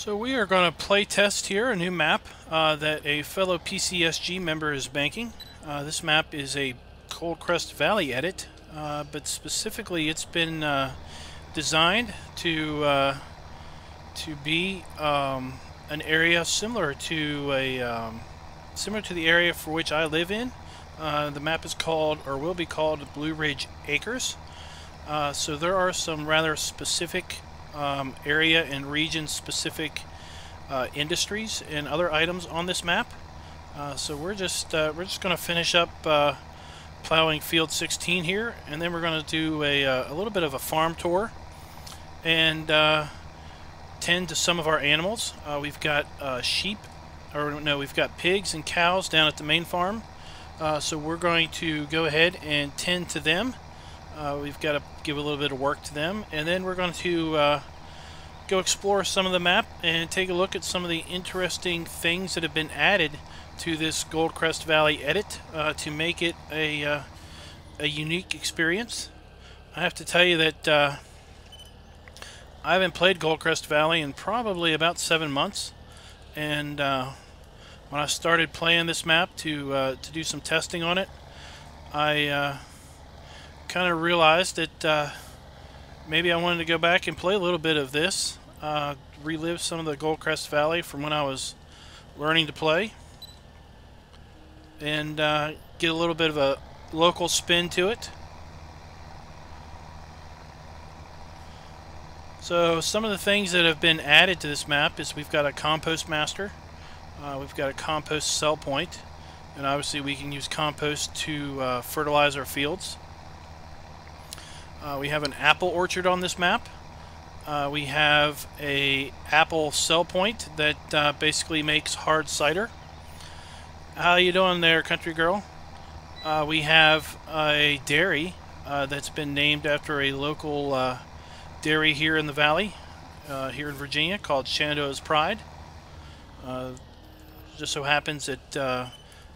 So we are going to play test here a new map that a fellow PCSG member is banking. This map is a Coldcrest Valley edit, but specifically it's been designed to be an area similar to the area for which I live in. The map is called, or will be called, Blue Ridge Acres. So there are some rather specific area and region specific industries and other items on this map. So we're just going to finish up plowing field 16 here, and then we're going to do a little bit of a farm tour and tend to some of our animals. We've got sheep, or no, we've got pigs and cows down at the main farm. So we're going to go ahead and tend to them. We've got to give a little bit of work to them, and then we're going to go explore some of the map and take a look at some of the interesting things that have been added to this Coldcrest Valley edit to make it a unique experience. I have to tell you that I haven't played Coldcrest Valley in probably about 7 months, and when I started playing this map to do some testing on it, I kind of realized that maybe I wanted to go back and play a little bit of this, relive some of the Coldcrest Valley from when I was learning to play, and get a little bit of a local spin to it. So some of the things that have been added to this map is we've got a compost master, we've got a compost sell point, and obviously we can use compost to fertilize our fields. We have an apple orchard on this map. We have a apple sell point that basically makes hard cider. How you doing there, country girl? We have a dairy that's been named after a local dairy here in the valley, here in Virginia, called Shenandoah's Pride. Just so happens that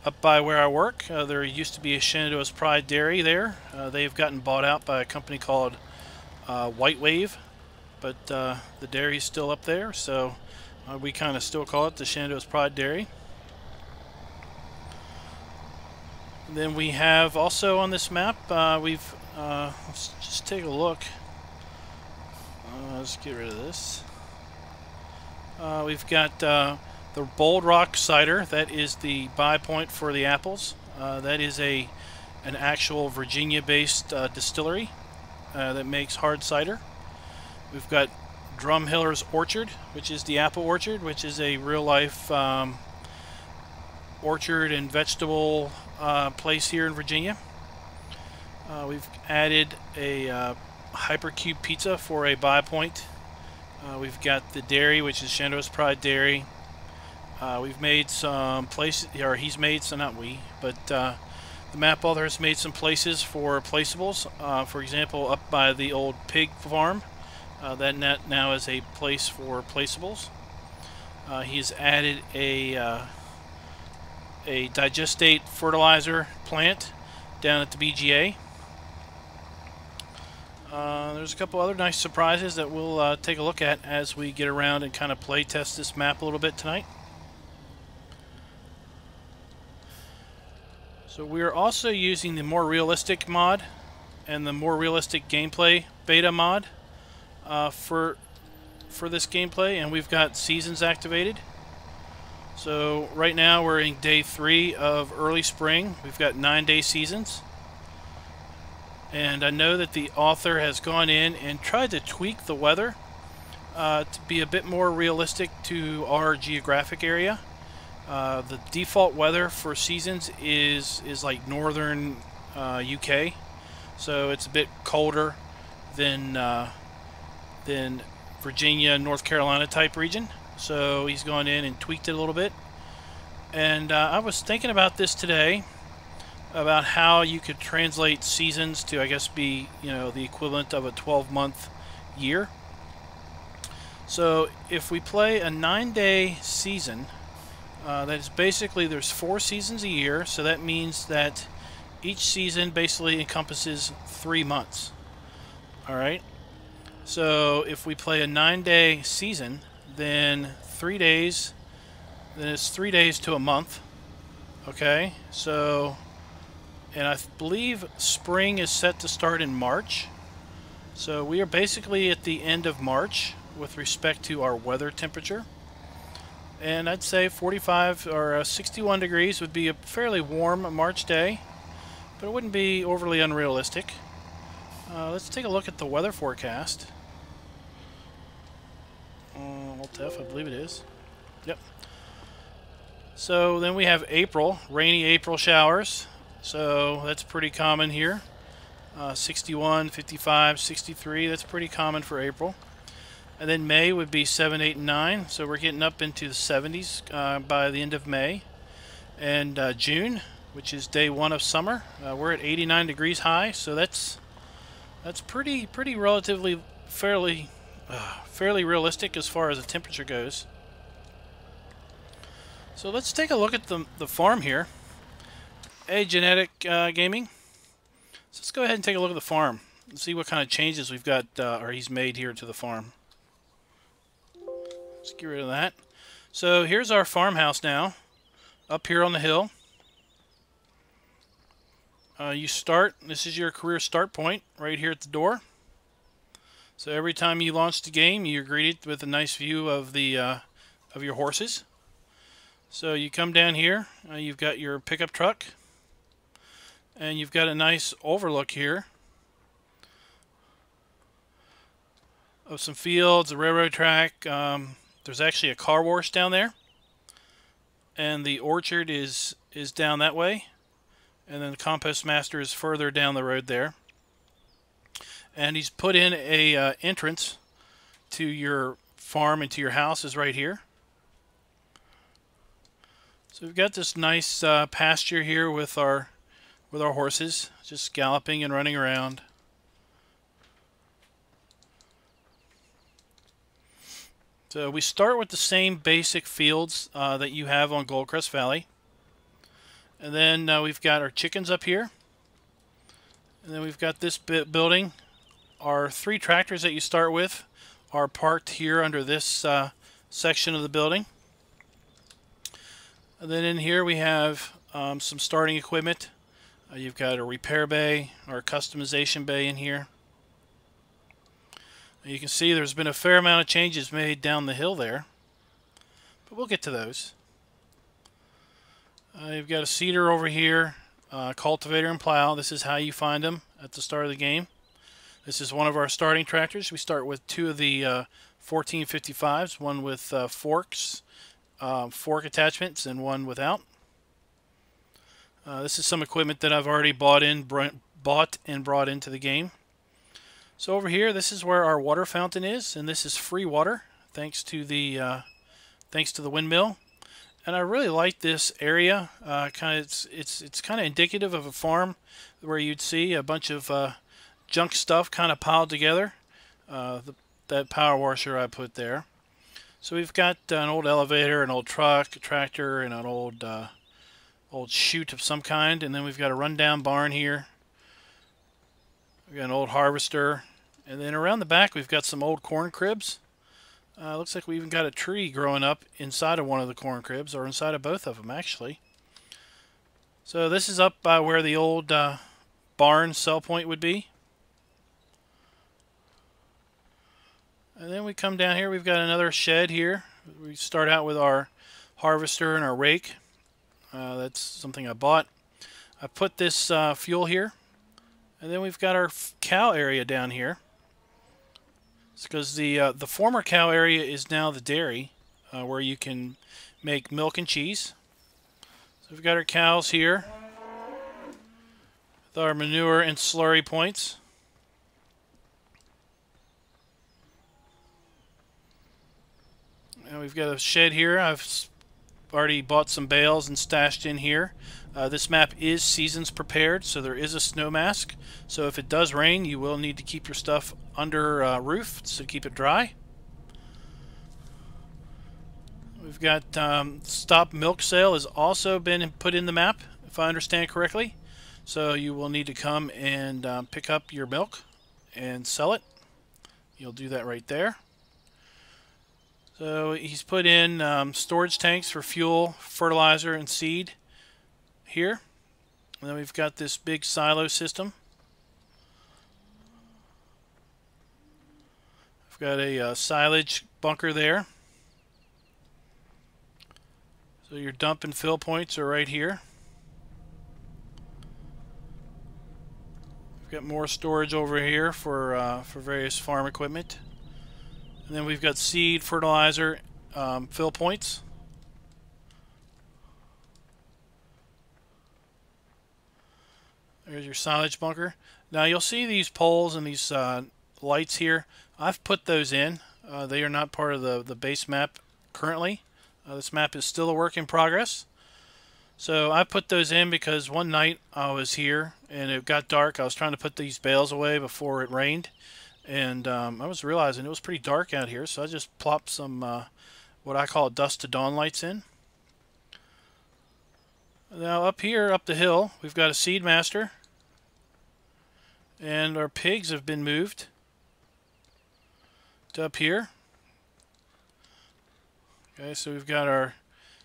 up by where I work, there used to be a Shenandoah's Pride dairy there. They've gotten bought out by a company called White Wave, but the dairy's still up there, so we kind of still call it the Shenandoah's Pride Dairy. And then we have also on this map, let's just take a look. Let's get rid of this. We've got the Bold Rock cider. That is the buy point for the apples. That is an actual Virginia-based distillery that makes hard cider. We've got Drumhiller's Orchard, which is the apple orchard, which is a real-life orchard and vegetable place here in Virginia. We've added a Hypercube pizza for a buy point. We've got the dairy, which is Shenandoah's Pride Dairy. We've made some places, or he's made some, not we, but the map author has made some places for placeables. For example, up by the old pig farm, that now is a place for placeables. He's added a digestate fertilizer plant down at the BGA. There's a couple other nice surprises that we'll take a look at as we get around and kind of play test this map a little bit tonight. So we are also using the more realistic mod and the more realistic gameplay beta mod for this gameplay, and we've got seasons activated. So right now we're in day 3 of early spring. We've got 9-day seasons, and I know that the author has gone in and tried to tweak the weather to be a bit more realistic to our geographic area. The default weather for seasons is like northern UK, so it's a bit colder than Virginia, North Carolina type region. So he's gone in and tweaked it a little bit, and I was thinking about this today, about how you could translate seasons to, I guess, be, you know, the equivalent of a 12-month year. So if we play a 9-day season, that is basically, there's 4 seasons a year, so that means that each season basically encompasses 3 months. Alright, so if we play a 9-day season, then 3 days, then it's 3 days to a month. Okay, so, and I believe spring is set to start in March. So we are basically at the end of March with respect to our weather temperature. And I'd say 45 or 61 degrees would be a fairly warm March day, but it wouldn't be overly unrealistic. Let's take a look at the weather forecast. Alt F, I believe it is. Yep. So then we have April, rainy April showers. So that's pretty common here. 61, 55, 63, that's pretty common for April. And then May would be 7, 8, and 9. So we're getting up into the 70s by the end of May. And June, which is day 1 of summer, we're at 89 degrees high. So that's pretty relatively fairly realistic as far as the temperature goes. So let's take a look at the farm here. Hey, Genetic Gaming. So let's go ahead and take a look at the farm and see what kind of changes we've got, or he's made here to the farm. Let's get rid of that. So here's our farmhouse now, up here on the hill. This is your career start point right here at the door. So every time you launch the game, you're greeted with a nice view of of your horses. So you come down here, you've got your pickup truck, and you've got a nice overlook here of some fields, a railroad track. There's actually a car wash down there, and the orchard is down that way, and then the compost master is further down the road there. And he's put in a entrance to your farm and to your house is right here. So we've got this nice pasture here with our horses just galloping and running around. So we start with the same basic fields that you have on Goldcrest Valley. And then we've got our chickens up here. And then we've got this building. Our 3 tractors that you start with are parked here under this section of the building. And then in here we have some starting equipment. You've got a repair bay or a customization bay in here. You can see there's been a fair amount of changes made down the hill there, but we'll get to those. You've got a seeder over here, cultivator and plow. This is how you find them at the start of the game. This is one of our starting tractors. We start with 2 of the 1455s, one with forks, fork attachments, and one without. This is some equipment that I've already bought and brought into the game. So over here, this is where our water fountain is, and this is free water thanks to the windmill. And I really like this area. It's kind of indicative of a farm where you'd see a bunch of junk stuff kind of piled together. That power washer I put there. So we've got an old elevator, an old truck, a tractor, and an old chute of some kind. And then we've got a rundown barn here. We've got an old harvester. And then around the back we've got some old corn cribs. Looks like we even got a tree growing up inside of one of the corn cribs, or inside of both of them actually. So this is up by where the old barn cell point would be. And then we come down here, we've got another shed here. We start out with our harvester and our rake. That's something I bought. I put this fuel here. And then we've got our cow area down here. It's because the former cow area is now the dairy, where you can make milk and cheese. So we've got our cows here with our manure and slurry points. And we've got a shed here. I've already bought some bales and stashed in here. This map is seasons prepared, so there is a snow mask. So if it does rain, you will need to keep your stuff under roof to keep it dry. We've got stop milk sale has also been put in the map, if I understand correctly. So you will need to come and pick up your milk and sell it. You'll do that right there. So he's put in storage tanks for fuel, fertilizer, and seed here. And then we've got this big silo system. We've got a silage bunker there. So your dump and fill points are right here. We've got more storage over here for various farm equipment. And then we've got seed, fertilizer, fill points. There's your silage bunker. Now you'll see these poles and these lights here. I've put those in. They are not part of the base map currently. This map is still a work in progress. So I put those in because one night I was here and it got dark. I was trying to put these bales away before it rained. And I was realizing it was pretty dark out here, so I just plopped some what I call dusk to dawn lights in. Now up here, up the hill, we've got a seed master. And our pigs have been moved to up here. Okay, so we've got our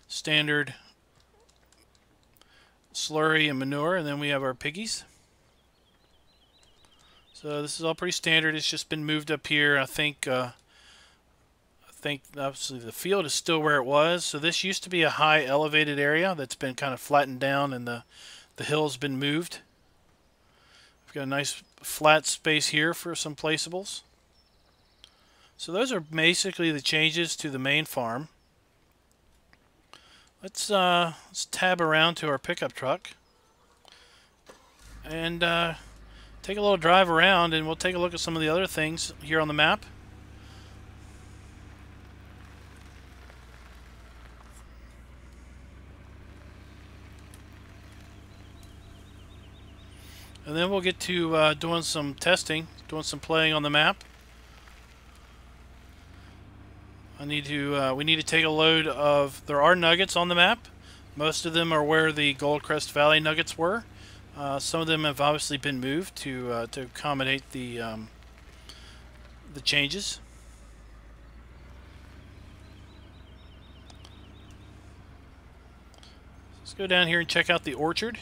standard slurry and manure, and then we have our piggies. So this is all pretty standard. It's just been moved up here. I think obviously the field is still where it was. So this used to be a high elevated area that's been kind of flattened down, and the hill's been moved. We've got a nice flat space here for some placeables. So those are basically the changes to the main farm. Let's tab around to our pickup truck and take a little drive around, and we'll take a look at some of the other things here on the map. And then we'll get to doing some testing, doing some playing on the map. We need to take a load of, there are nuggets on the map. Most of them are where the Goldcrest Valley nuggets were. Some of them have obviously been moved to accommodate the changes. Let's go down here and check out the orchard.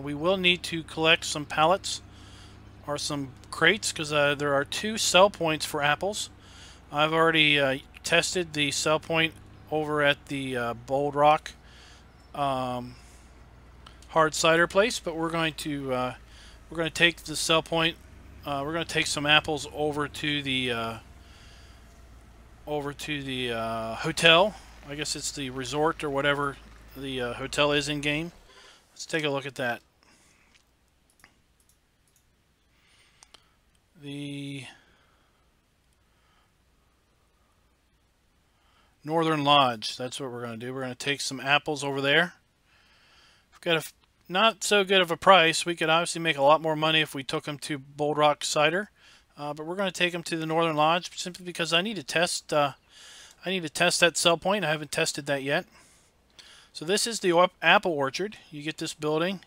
We will need to collect some pallets or some crates because there are 2 sell points for apples. I've already tested the sell point over at the Bold Rock hard cider place, but we're going to take the sell point. We're going to take some apples over to the hotel. I guess it's the resort or whatever the hotel is in game. Let's take a look at that. The Northern Lodge, that's what we're going to do. We're going to take some apples over there. We've got a not so good of a price. We could obviously make a lot more money if we took them to Bold Rock Cider, but we're going to take them to the Northern Lodge simply because I need to test. I need to test that sell point. I haven't tested that yet. So this is the apple orchard. You get this building,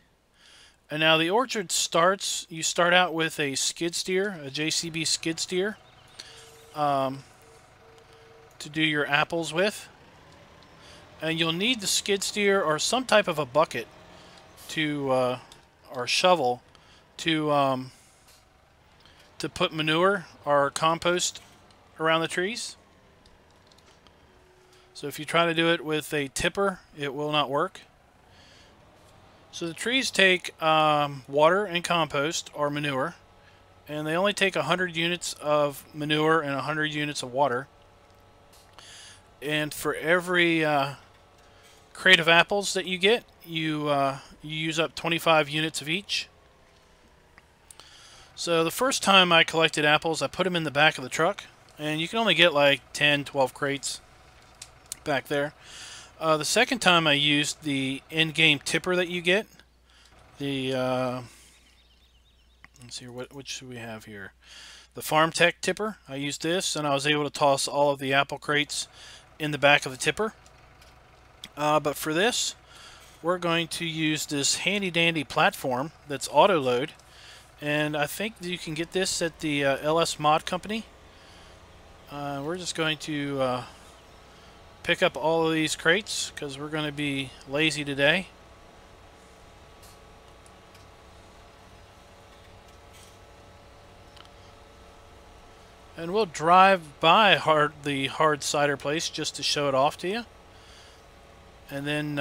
and now the orchard starts. You start out with a skid steer, a JCB skid steer, to do your apples with, and you'll need the skid steer or some type of a bucket to or shovel to put manure or compost around the trees. So if you try to do it with a tipper, it will not work. So the trees take water and compost or manure, and they only take 100 units of manure and 100 units of water. And for every crate of apples that you get, you use up 25 units of each. So the first time I collected apples, I put them in the back of the truck, and you can only get like 10, 12 crates back there. The second time I used the in-game tipper that you get. The let's see, what should we have here? The Farm Tech tipper. I used this, and I was able to toss all of the apple crates in the back of the tipper. But for this, we're going to use this handy-dandy platform that's auto-load, and I think you can get this at the LS Mod Company. We're just going to pick up all of these crates because we're going to be lazy today. And we'll drive by the hard cider place just to show it off to you. And then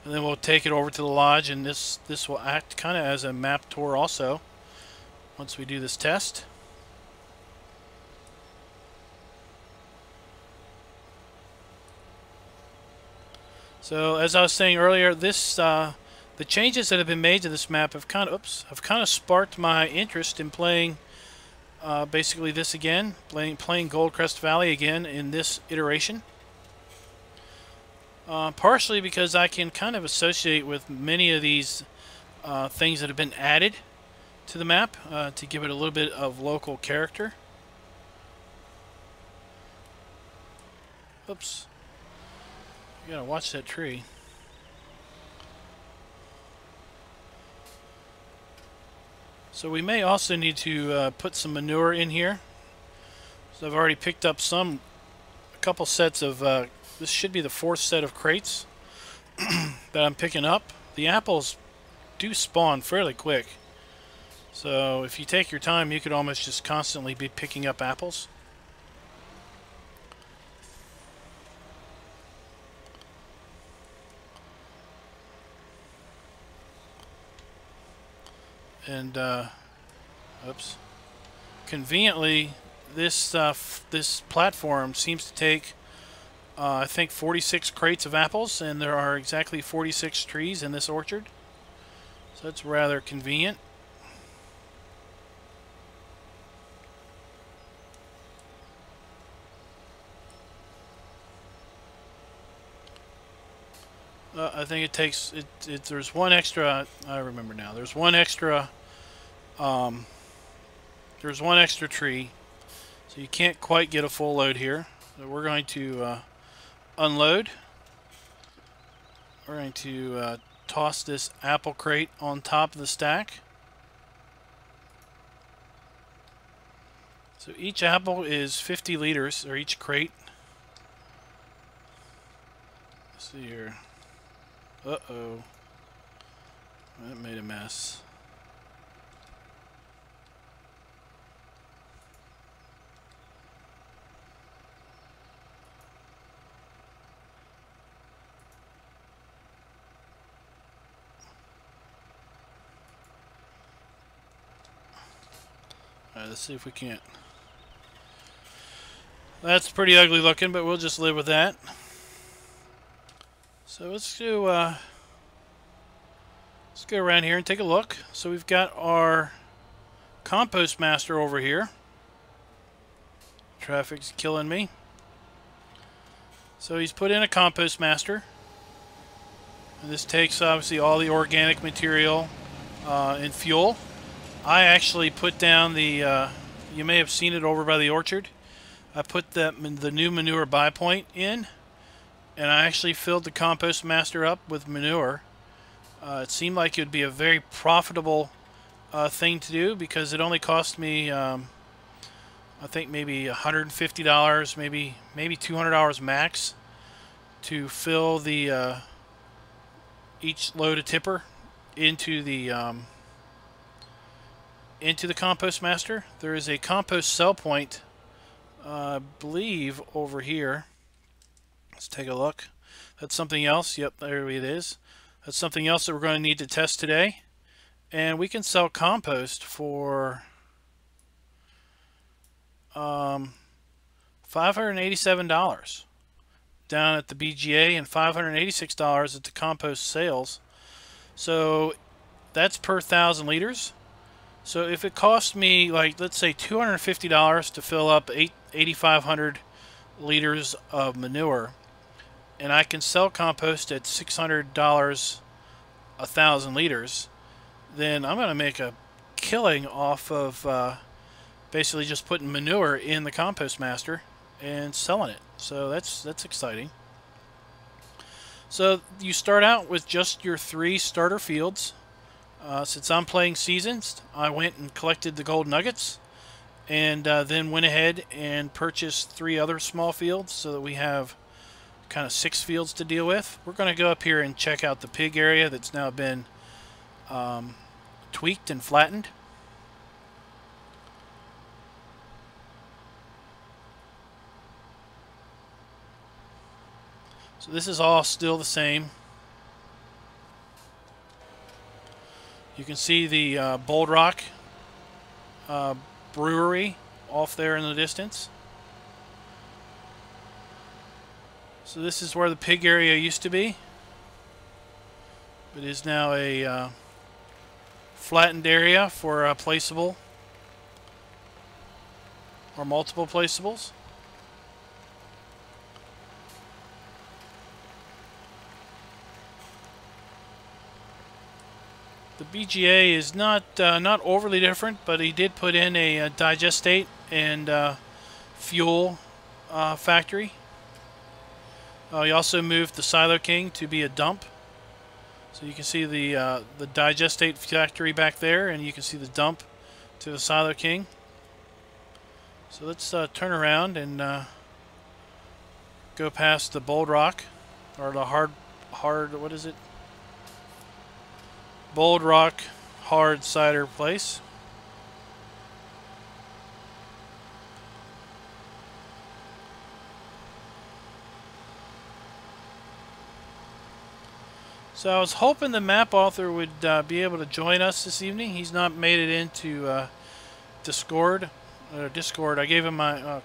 we'll take it over to the lodge, and this will act kind of as a map tour also once we do this test. So as I was saying earlier, this the changes that have been made to this map have kind of sparked my interest in playing basically this again, playing Goldcrest Valley again in this iteration. Partially because I can kind of associate with many of these things that have been added to the map to give it a little bit of local character. Oops. You gotta watch that tree. So we may also need to put some manure in here. So I've already picked up a couple sets of, this should be the 4th set of crates that I'm picking up. The apples do spawn fairly quick. So if you take your time, you could almost just constantly be picking up apples. And oops. Conveniently, this platform seems to take I think 46 crates of apples, and there are exactly 46 trees in this orchard. So it's rather convenient. I think it takes there's one extra. I remember now. There's one extra tree, so you can't quite get a full load here. So we're going to unload. We're going to toss this apple crate on top of the stack. So each apple is 50 liters, or each crate. Let's see here. Uh-oh. That made a mess. Alright, let's see if we can't. That's pretty ugly looking, but we'll just live with that. So let's go around here and take a look. So we've got our compost master over here. Traffic's killing me. So he's put in a compost master. And this takes obviously all the organic material and fuel. I actually put down the, you may have seen it over by the orchard. I put the new manure buy point in, and I actually filled the compost master up with manure. It seemed like it would be a very profitable thing to do because it only cost me, I think maybe $150, maybe $200 max to fill the each load of tipper into the compost master. There is a compost sell point, I believe, over here. Let's take a look. That's something else. Yep, there it is. That's something else that we're going to need to test today. And we can sell compost for $587 down at the BGA and $586 at the compost sales. So that's per 1,000 liters. So if it costs me, like, let's say $250 to fill up 8,500 liters of manure, and I can sell compost at $600 1,000 liters, then I'm going to make a killing off of basically just putting manure in the compost master and selling it. So that's exciting. So you start out with just your 3 starter fields. Since I'm playing seasons, I went and collected the gold nuggets, and then went ahead and purchased 3 other small fields so that we have kind of 6 fields to deal with. We're going to go up here and check out the pig area that's now been tweaked and flattened. So this is all still the same. You can see the Bold Rock brewery off there in the distance. So this is where the pig area used to be. It is now a flattened area for placeable or multiple placeables. The BGA is not overly different, but he did put in a digestate and fuel factory. He also moved the Silo King to be a dump. So you can see the digestate factory back there, and you can see the dump to the Silo King. So let's turn around and go past the Bold Rock, or the hard, what is it? Bold Rock hard cider place. So I was hoping the map author would be able to join us this evening. He's not made it into Discord. I gave him my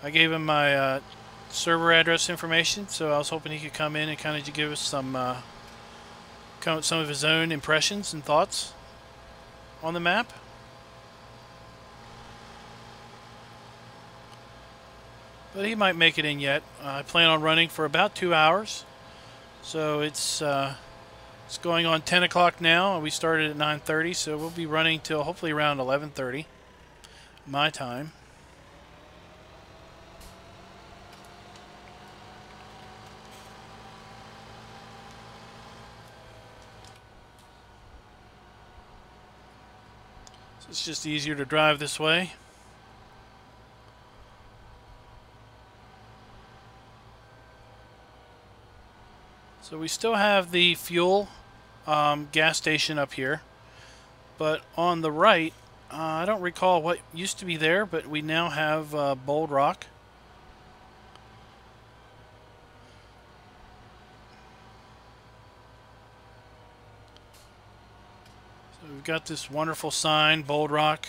I gave him my server address information, so I was hoping he could come in and kind of give us some of his own impressions and thoughts on the map. But he might make it in yet. I plan on running for about 2 hours. So it's going on 10 o'clock now. We started at 9:30, so we'll be running till hopefully around 11:30 my time. So it's just easier to drive this way. So we still have the fuel gas station up here, but on the right, I don't recall what used to be there, but we now have Bold Rock. So we've got this wonderful sign, Bold Rock,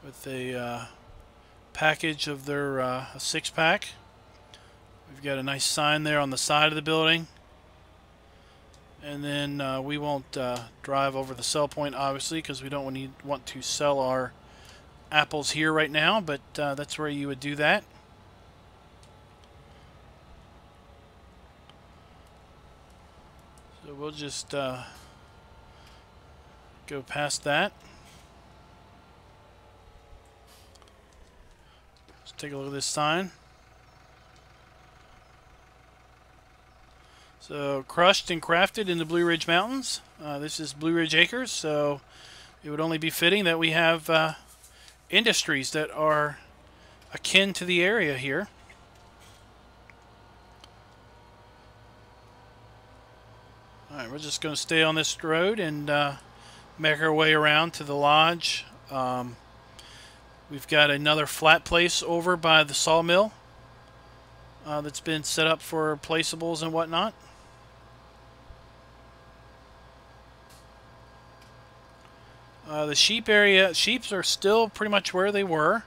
with a package of their a 6-pack. We've got a nice sign there on the side of the building. And then we won't drive over the sell point, obviously, because we don't want to sell our apples here right now, but that's where you would do that. So we'll just go past that. Let's take a look at this sign. So, crushed and crafted in the Blue Ridge Mountains. This is Blue Ridge Acres, so it would only be fitting that we have industries that are akin to the area here. Alright, we're just going to stay on this road and make our way around to the lodge. We've got another flat place over by the sawmill that's been set up for placeables and whatnot. The sheep area, sheeps are still pretty much where they were.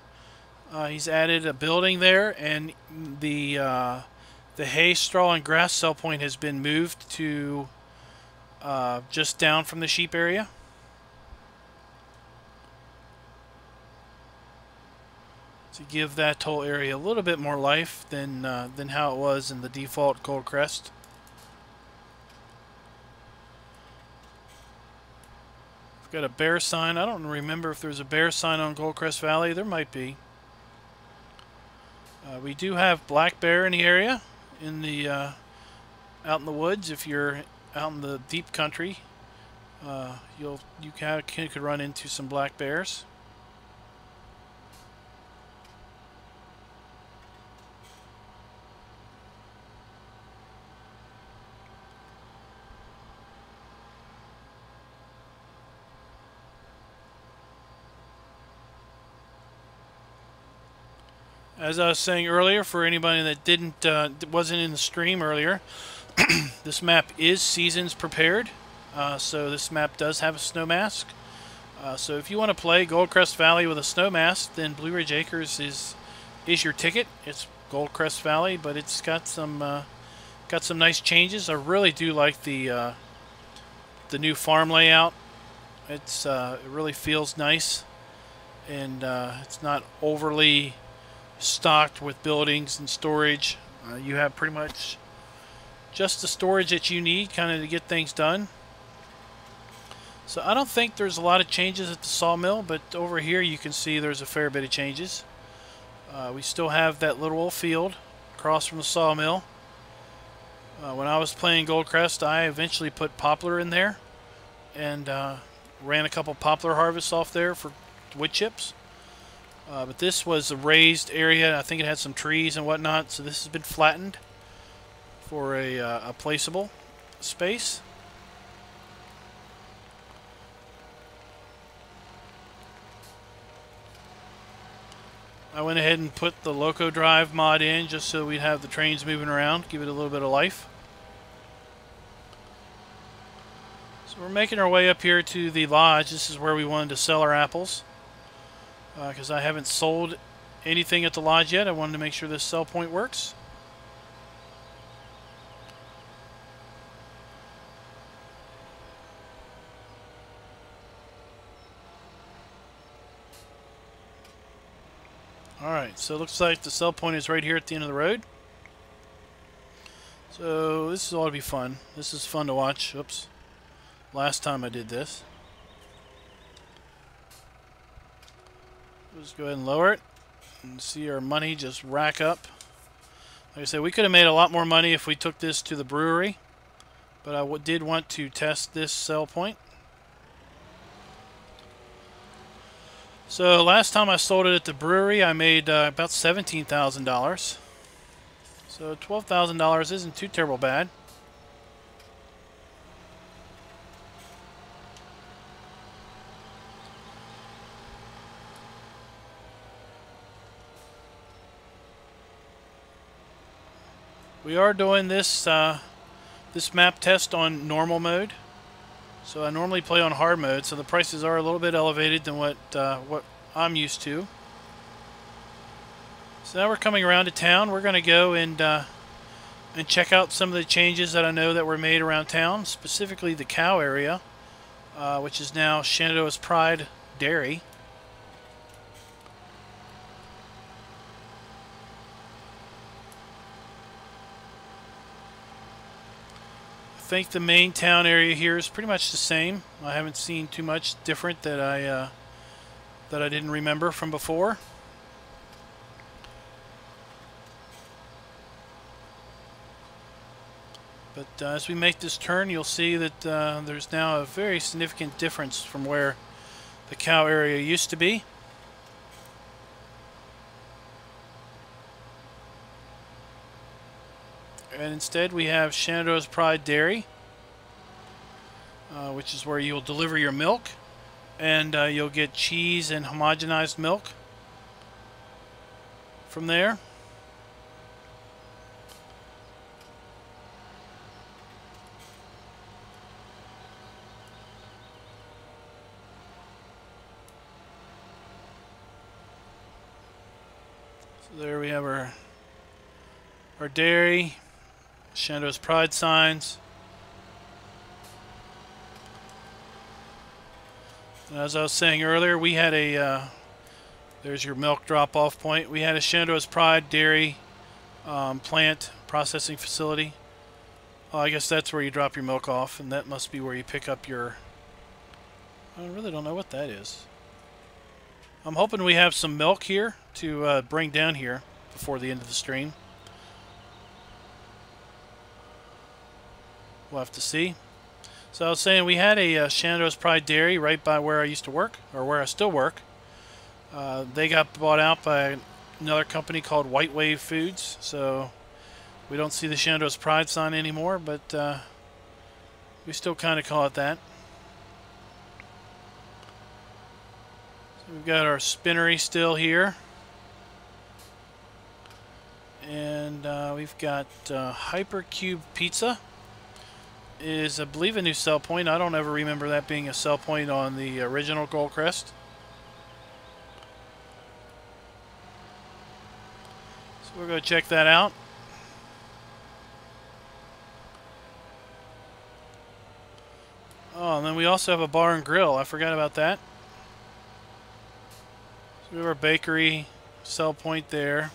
He's added a building there, and the hay, straw, and grass sell point has been moved to just down from the sheep area. To give that whole area a little bit more life than how it was in the default Goldcrest. Got a bear sign. I don't remember if there's a bear sign on Goldcrest Valley. There might be. We do have black bear in the area, in the out in the woods. If you're out in the deep country, could run into some black bears. As I was saying earlier, for anybody that wasn't in the stream earlier, this map is seasons prepared, so this map does have a snow mask. So if you want to play Goldcrest Valley with a snow mask, then Blue Ridge Acres is your ticket. It's Goldcrest Valley, but it's got some nice changes. I really do like the new farm layout. It really feels nice, and it's not overly stocked with buildings and storage. You have pretty much just the storage that you need kind of to get things done. So I don't think there's a lot of changes at the sawmill, but over here you can see there's a fair bit of changes. We still have that little old field across from the sawmill. When I was playing Goldcrest, I eventually put poplar in there and ran a couple poplar harvests off there for wood chips. But this was a raised area. I think it had some trees and whatnot, so this has been flattened for a placeable space. I went ahead and put the Loco Drive mod in just so we'd have the trains moving around, give it a little bit of life. So we're making our way up here to the lodge. This is where we wanted to sell our apples. Because I haven't sold anything at the lodge yet. I wanted to make sure this sell point works. Alright, so it looks like the sell point is right here at the end of the road. So this ought to be fun. This is fun to watch. Oops. Last time I did this. Let's go ahead and lower it and see our money just rack up. Like I said, we could have made a lot more money if we took this to the brewery, but I did want to test this sell point. So last time I sold it at the brewery, I made about $17,000. So $12,000 isn't too terrible bad. We are doing this this map test on normal mode. So I normally play on hard mode, so the prices are a little bit elevated than what I'm used to. So now we're coming around to town. We're going to go and check out some of the changes that I know that were made around town, specifically the cow area, which is now Shenandoah's Pride Dairy. I think the main town area here is pretty much the same. I haven't seen too much different that I didn't remember from before. But as we make this turn, you'll see that there's now a very significant difference from where the cow area used to be. And instead we have Shenandoah's Pride Dairy, which is where you'll deliver your milk, and you'll get cheese and homogenized milk from there. So there we have our dairy. Shenandoah's Pride signs. And as I was saying earlier, we had there's your milk drop-off point. We had a Shenandoah's Pride Dairy plant processing facility. Oh, I guess that's where you drop your milk off, and that must be where you pick up your... I really don't know what that is. I'm hoping we have some milk here to bring down here before the end of the stream. We'll have to see. So I was saying we had a Shenandoah's Pride dairy right by where I used to work, or where I still work. They got bought out by another company called White Wave Foods, so we don't see the Shenandoah's Pride sign anymore, but we still kind of call it that. So we've got our spinnery still here. And we've got Hypercube Pizza is, I believe, a new sell point. I don't ever remember that being a sell point on the original Goldcrest. So we're going to check that out. Oh, and then we also have a bar and grill. I forgot about that. So we have our bakery sell point there.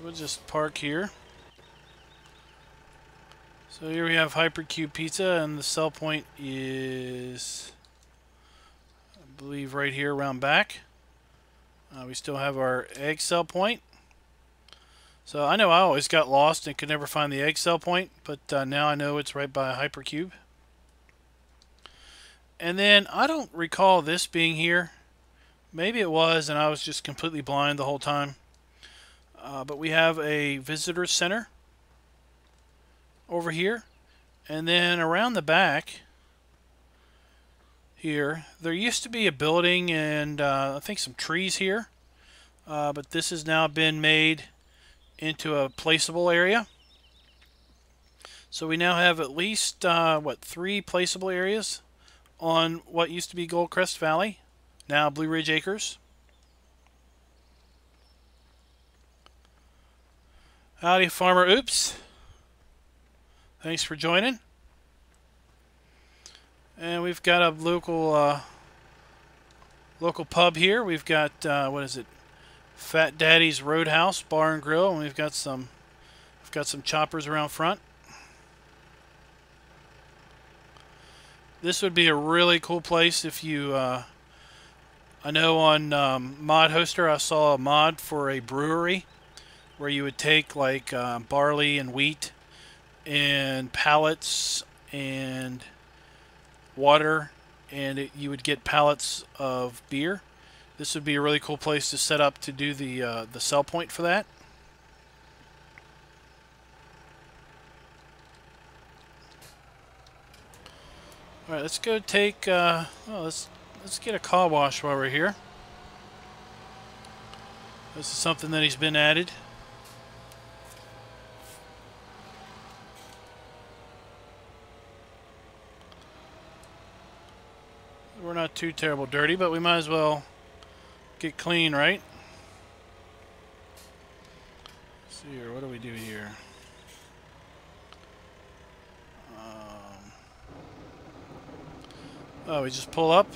We'll just park here. So here we have Hypercube Pizza, and the sell point is, I believe, right here around back. We still have our egg sell point. So I know I always got lost and could never find the egg sell point, but now I know it's right by Hypercube. And then I don't recall this being here. Maybe it was, and I was just completely blind the whole time. But we have a visitor center over here, and then around the back here there used to be a building and I think some trees here, but this has now been made into a placeable area. So we now have at least 3 placeable areas on what used to be Goldcrest Valley, now Blue Ridge Acres. Howdy, Farmer Oops. Thanks for joining. And we've got a local pub here. We've got what is it? Fat Daddy's Roadhouse Bar and Grill, and we've got some choppers around front. This would be a really cool place if you I know on Mod Hoster I saw a mod for a brewery where you would take like barley and wheat and pallets and water, and you would get pallets of beer. This would be a really cool place to set up to do the sell point for that. All right, let's go take. Let's get a car wash while we're here. This is something that he's been added. We're not too terrible dirty, but we might as well get clean, right? Let's see here, what do we do here? Oh, we just pull up.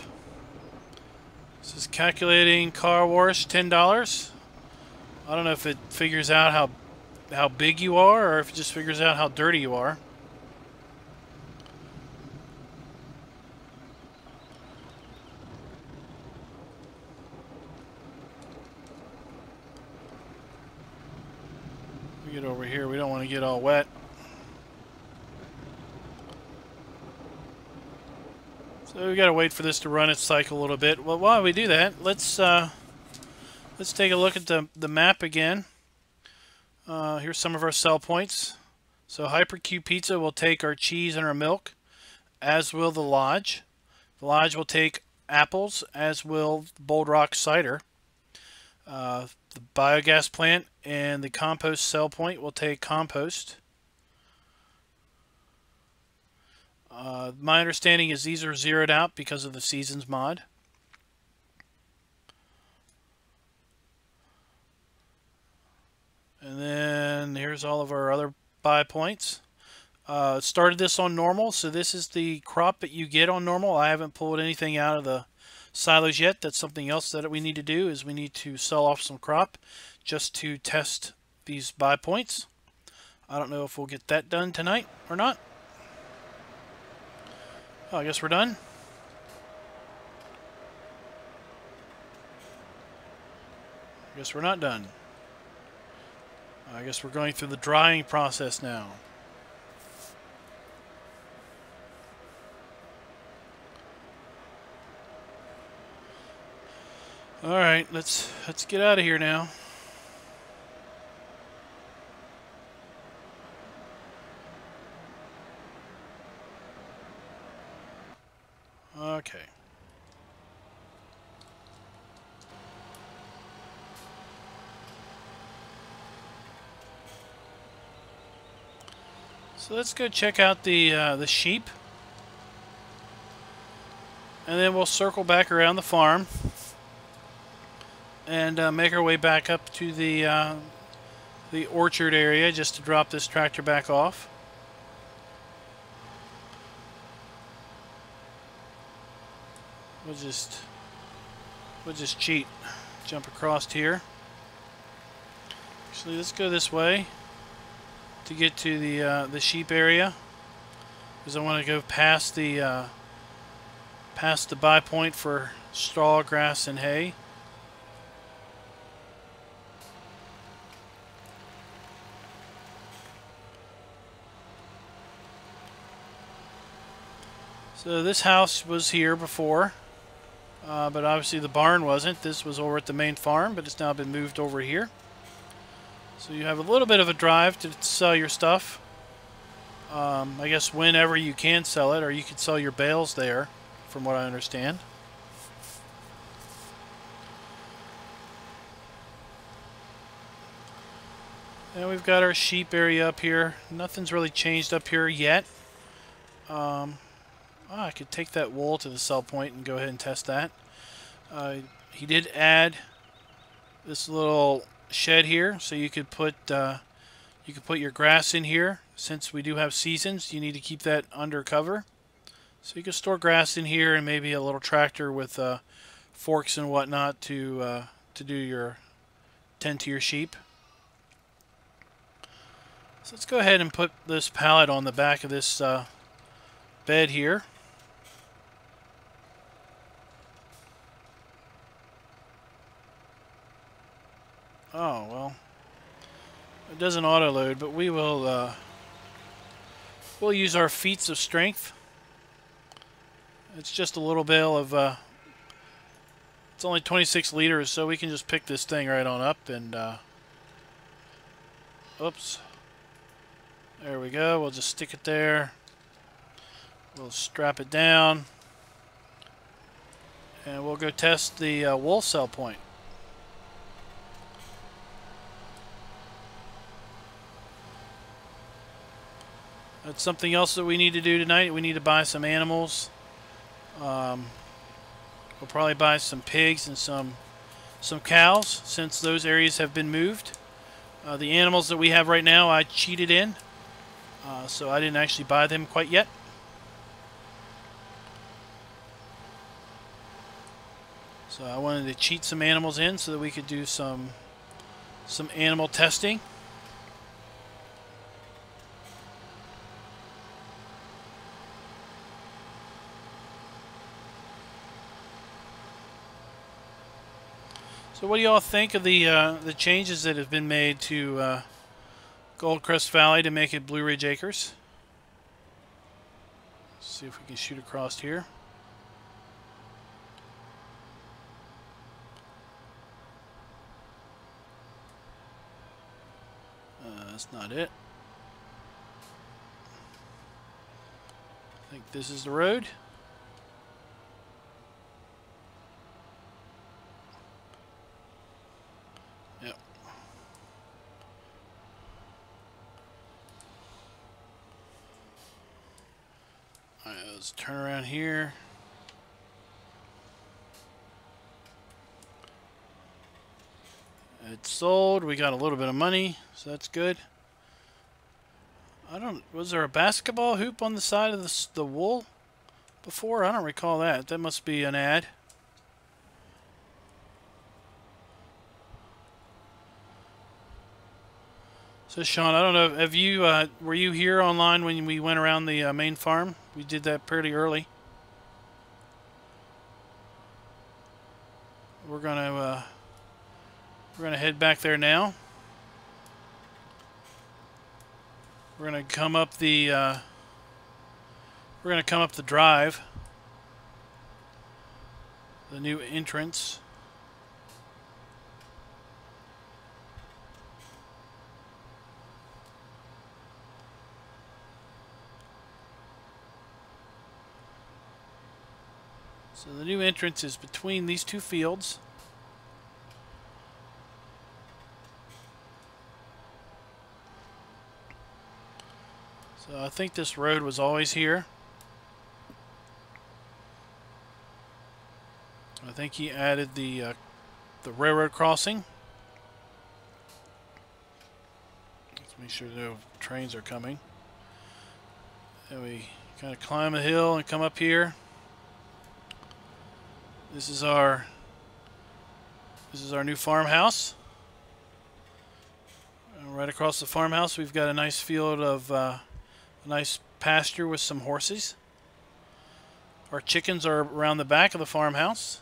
This is calculating car wash, $10. I don't know if it figures out how big you are, or if it just figures out how dirty you are. We get over here, we don't want to get all wet. So we got to wait for this to run its cycle a little bit. Well, while we do that, let's take a look at the map again. Here's some of our sell points. So Hypercube Pizza will take our cheese and our milk, as will the Lodge. The Lodge will take apples, as will Bold Rock cider. The biogas plant and the compost sell point will take compost. My understanding is these are zeroed out because of the Seasons mod. And then here's all of our other buy points. Started this on normal, so this is the crop that you get on normal. I haven't pulled anything out of the silos yet. That's something else that we need to do, is we need to sell off some crop just to test these buy points. I don't know if we'll get that done tonight or not. Oh, I guess we're done. Guess we're not done. I guess we're going through the drying process now. All right, let's get out of here now. Okay. So let's go check out the sheep, and then we'll circle back around the farm and make our way back up to the orchard area just to drop this tractor back off. We'll just cheat, jump across here. Actually, let's go this way to get to the sheep area, because I want to go past the buy point for straw, grass, and hay. So this house was here before, but obviously the barn wasn't. This was over at the main farm, but it's now been moved over here. So you have a little bit of a drive to sell your stuff. I guess whenever you can sell it, or you could sell your bales there, from what I understand. And we've got our sheep area up here. Nothing's really changed up here yet. I could take that wool to the sell point and go ahead and test that. He did add this little shed here, so you could put your grass in here. Since we do have seasons, you need to keep that under cover. So you can store grass in here, and maybe a little tractor with forks and whatnot to tend to your sheep. So let's go ahead and put this pallet on the back of this bed here. Oh, well, it doesn't auto load, but we will we'll use our feats of strength. It's just a little bale of it's only 26 liters, so we can just pick this thing right on up and oops, there we go. We'll just stick it there. We'll strap it down, and we'll go test the wool sell point. That's something else that we need to do tonight. We need to buy some animals. We'll probably buy some pigs and some cows, since those areas have been moved. The animals that we have right now, I cheated in, so I didn't actually buy them quite yet. So I wanted to cheat some animals in so that we could do some animal testing. So what do y'all think of the changes that have been made to Goldcrest Valley to make it Blue Ridge Acres? Let's see if we can shoot across here. That's not it. I think this is the road. Yep. All right, let's turn around here. It's sold. We got a little bit of money, so that's good. Was there a basketball hoop on the side of the wool before? I don't recall that. That must be an ad. So Sean, I don't know, have you were you here online when we went around the main farm? We did that pretty early. We're gonna head back there now. We're gonna come up the drive, the new entrance. So the new entrance is between these two fields. So I think this road was always here. I think he added the railroad crossing. Let's make sure no trains are coming. And we kind of climb a hill and come up here. This is our new farmhouse. And right across the farmhouse, we've got a nice field of a nice pasture with some horses. Our chickens are around the back of the farmhouse.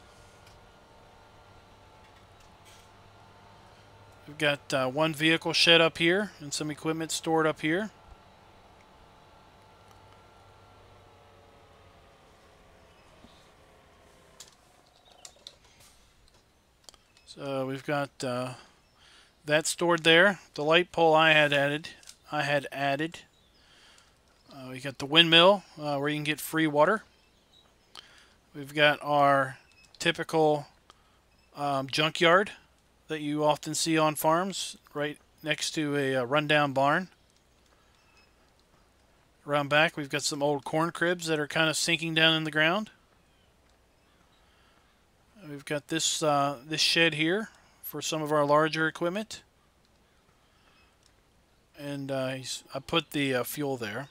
We've got one vehicle shed up here and some equipment stored up here. So we've got that stored there. The light pole I had added. We got the windmill where you can get free water. We've got our typical junkyard that you often see on farms, right next to a rundown barn. Around back, we've got some old corn cribs that are kind of sinking down in the ground. We've got this this shed here for some of our larger equipment, and I put the fuel there.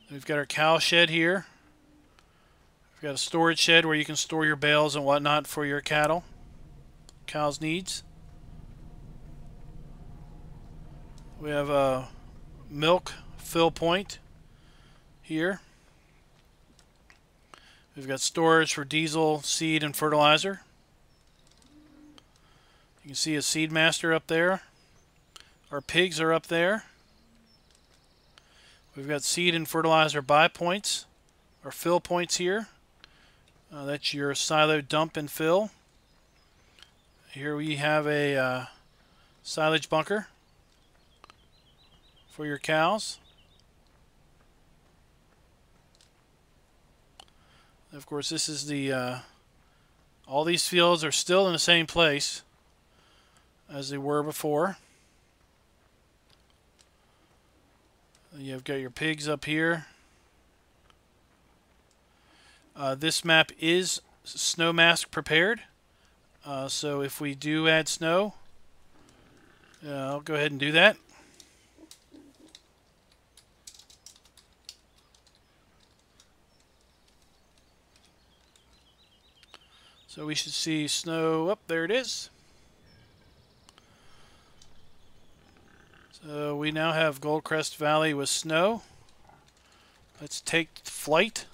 We've got our cow shed here. We've got a storage shed where you can store your bales and whatnot for your cows' needs. We have a milk fill point here. We've got storage for diesel, seed, and fertilizer. You can see a seed master up there. Our pigs are up there. We've got seed and fertilizer buy points, or fill points here. That's your silo dump and fill. Here we have a silage bunker for your cows. Of course, this is the all these fields are still in the same place as they were before. You've got your pigs up here. This map is snow mask prepared, so if we do add snow, I'll go ahead and do that. So we should see snow up there. It is. So we now have Goldcrest Valley with snow. Let's take flight.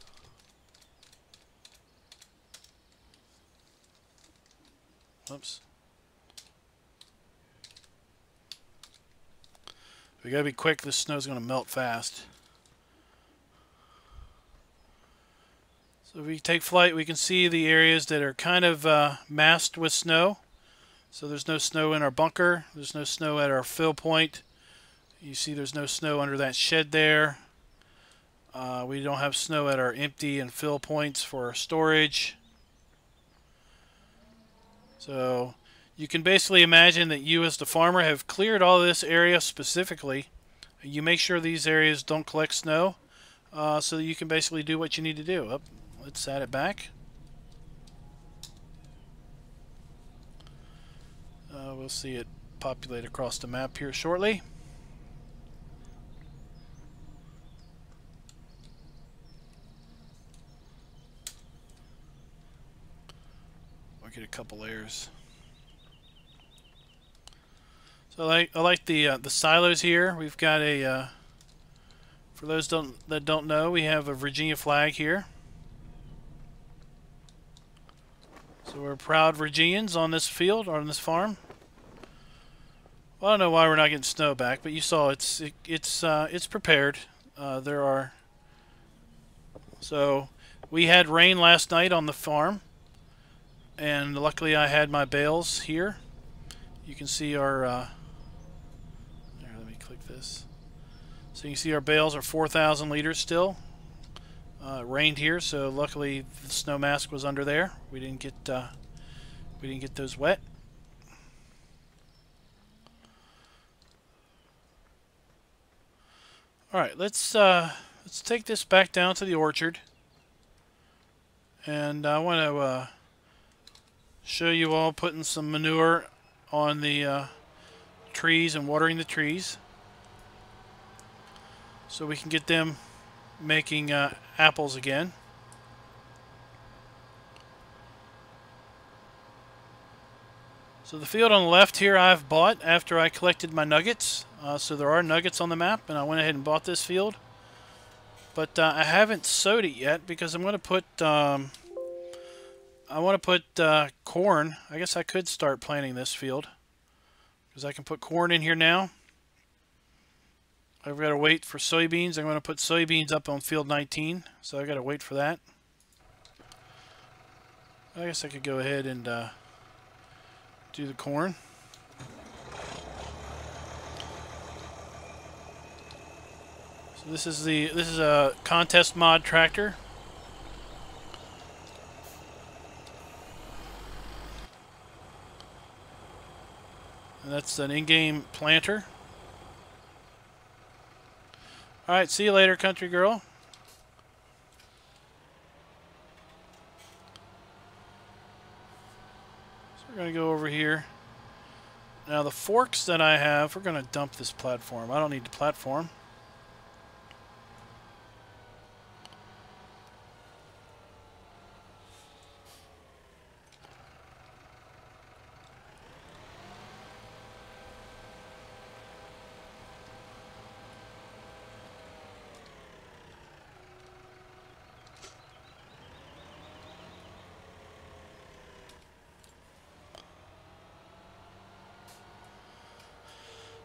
Oops. We gotta be quick. This snow's gonna melt fast. So if we take flight, we can see the areas that are kind of masked with snow. So there's no snow in our bunker. There's no snow at our fill point. You see there's no snow under that shed there. We don't have snow at our empty and fill points for our storage. So you can basically imagine that you as the farmer have cleared all this area specifically. You make sure these areas don't collect snow so that you can basically do what you need to do. Let's add it back. We'll see it populate across the map here shortly. We'll get a couple layers. So I like the silos here. We've got a for those that don't know, we have a Virginia flag here. So we're proud Virginians on this field, or on this farm. Well, I don't know why we're not getting snow back, but you saw it's prepared. There are So we had rain last night on the farm, and luckily I had my bales here. You can see our here, let me click this. So you can see our bales are 4,000 liters still. It rained here, so luckily the snow mask was under there. We didn't get those wet. All right, let's take this back down to the orchard, and I want to show you all putting some manure on the trees and watering the trees, so we can get them making apples again. So the field on the left here I've bought after I collected my nuggets. So there are nuggets on the map, and I went ahead and bought this field. But I haven't sowed it yet because I'm going to put corn. I guess I could start planting this field because I can put corn in here now. I've got to wait for soybeans. I'm going to put soybeans up on field 19, so I've got to wait for that. I guess I could go ahead and do the corn. So this is a contest mod tractor. And that's an in-game planter. All right, see you later, country girl. So we're going to go over here. Now the forks that I have, we're going to dump this platform. I don't need the platform.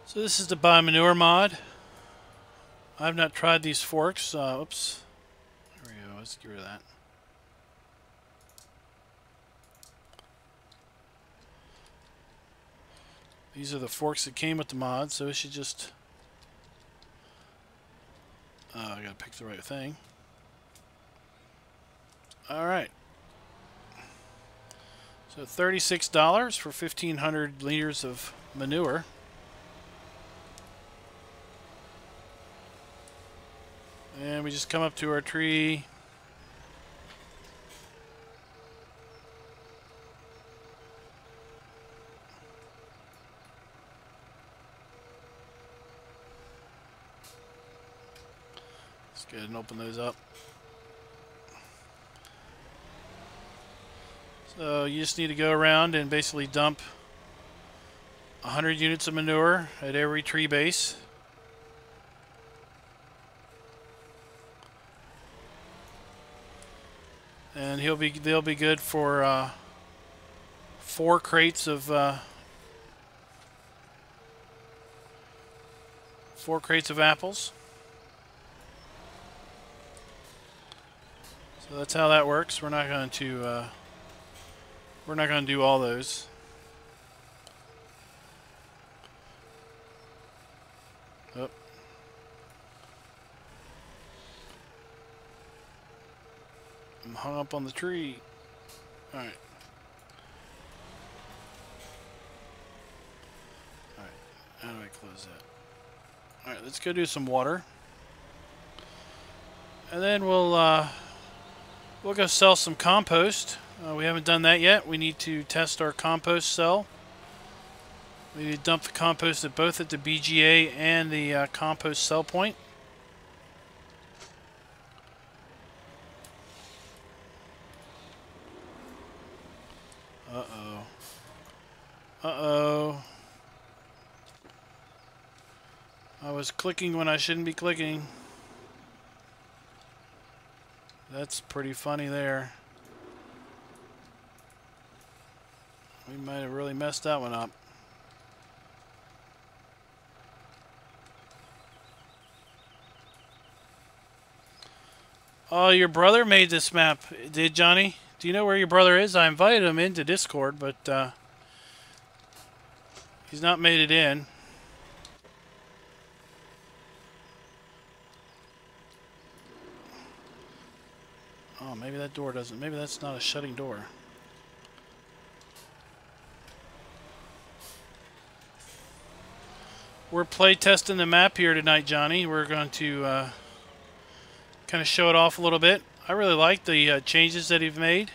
So this is the buy manure mod. I've not tried these forks. Oops. There we go. Let's get rid of that. These are the forks that came with the mod, so it should just... I gotta pick the right thing. Alright. So $36 for 1,500 liters of manure. And we just come up to our tree. Let's go ahead and open those up. So you just need to go around and basically dump 100 units of manure at every tree base. And they'll be good for 4 crates of 4 crates of apples. So that's how that works. We're not going to do all those. Oh. I'm hung up on the tree. Alright. Alright. How do I close that? Alright, let's go do some water. And then we'll go sell some compost. We haven't done that yet. We need to test our compost cell. We need to dump the compost at both at the BGA and the compost cell point. Uh-oh. Uh-oh. I was clicking when I shouldn't be clicking. That's pretty funny there. We might have really messed that one up. Oh, your brother made this map, did Johnny? Do you know where your brother is? I invited him into Discord, but he's not made it in. Oh, maybe that door doesn't. Maybe that's not a shutting door. We're play testing the map here tonight, Johnny. We're going to kind of show it off a little bit. I really like the changes that he's made.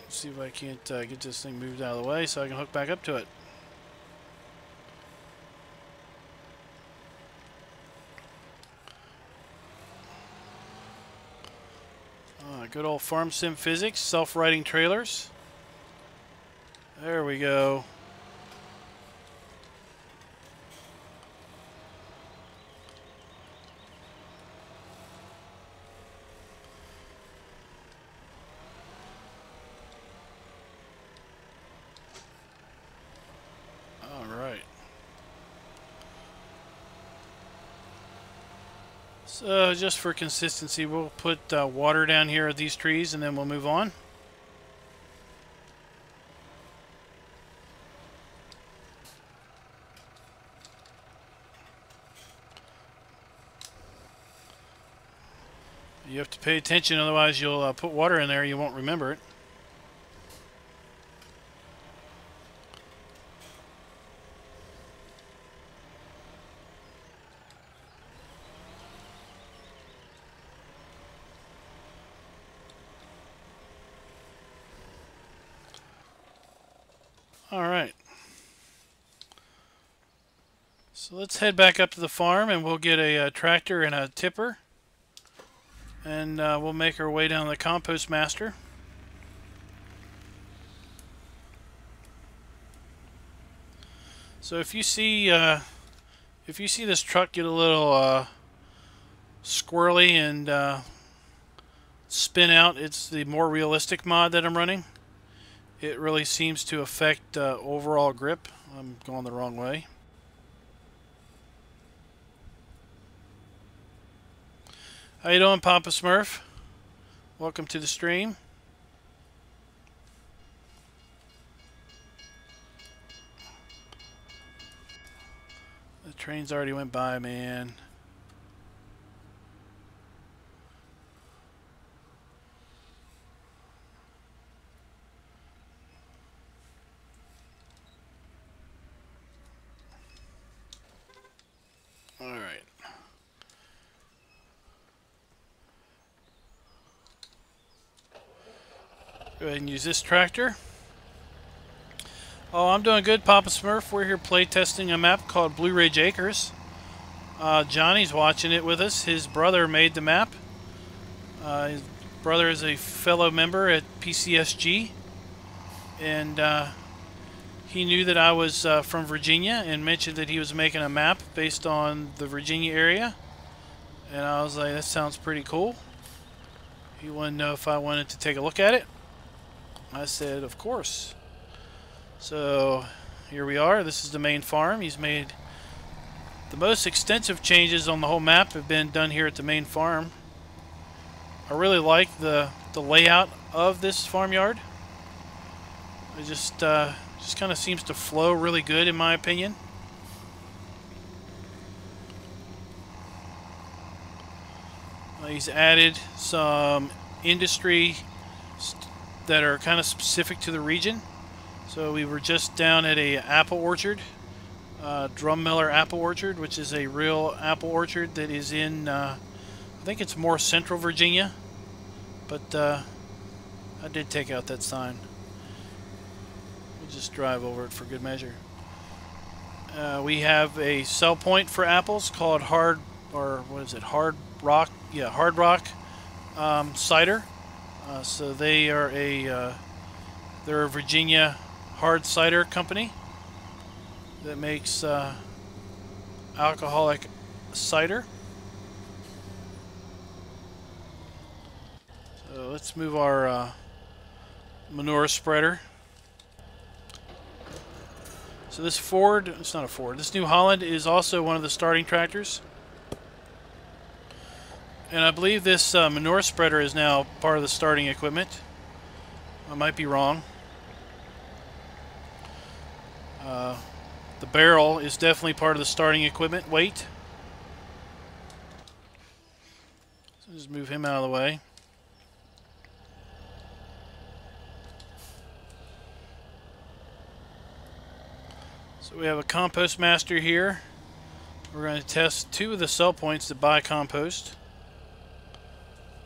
Let's see if I can't get this thing moved out of the way so I can hook back up to it. Good old farm sim physics, self-riding trailers. There we go. So just for consistency, we'll put water down here at these trees and then we'll move on. You have to pay attention, otherwise you'll put water in there, you won't remember it. Alright. So let's head back up to the farm and we'll get a tractor and a tipper. And we'll make our way down the compost master. So if you see this truck get a little squirrely and spin out, it's the more realistic mod that I'm running. It really seems to affect overall grip. I'm going the wrong way. How you doing, Papa Smurf? Welcome to the stream. The trains already went by, man. All right. Go ahead and use this tractor. Oh, I'm doing good, Papa Smurf. We're here play testing a map called Blue Ridge Acres. Johnny's watching it with us. His brother made the map. His brother is a fellow member at PCSG, and he knew that I was from Virginia and mentioned that he was making a map based on the Virginia area. And I was like, that sounds pretty cool. He wanted to know if I wanted to take a look at it. I said, of course. So here we are. This is the main farm. He's made the most extensive changes on the whole map have been done here at the main farm. I really like the layout of this farmyard. It just kind of seems to flow really good, in my opinion. He's added some industry that are kind of specific to the region. So we were just down at a apple orchard, Drum Miller Apple Orchard, which is a real apple orchard that is in, I think it's more central Virginia, but I did take out that sign. We'll just drive over it for good measure. We have a sell point for apples called Hard Rock? Yeah, Hard Rock Cider. So they are they're a Virginia hard cider company that makes alcoholic cider. So let's move our manure spreader. So this Ford, it's not a Ford, this New Holland is also one of the starting tractors. And I believe this manure spreader is now part of the starting equipment. I might be wrong. The barrel is definitely part of the starting equipment weight. So just move him out of the way. So we have a compost master here. We're going to test 2 of the cell points that buy compost,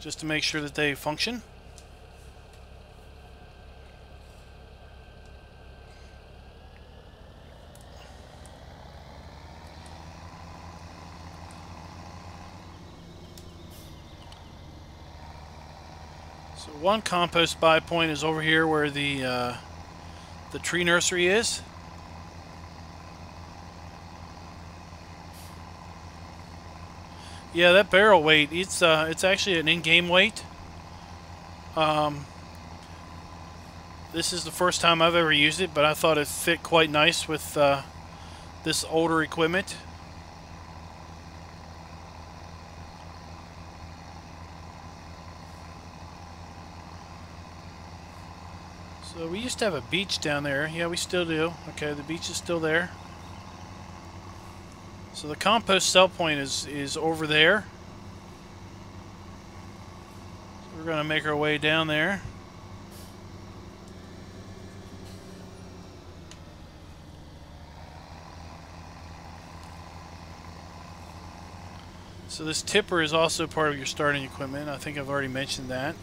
just to make sure that they function. So one compost buy point is over here where the tree nursery is. Yeah, that barrel weight, it's actually an in-game weight. This is the first time I've ever used it, but I thought it fit quite nice with this older equipment. So we used to have a beach down there. Yeah, we still do. Okay, the beach is still there. So the compost cell point is over there. So we're going to make our way down there. So this tipper is also part of your starting equipment. I think I've already mentioned that.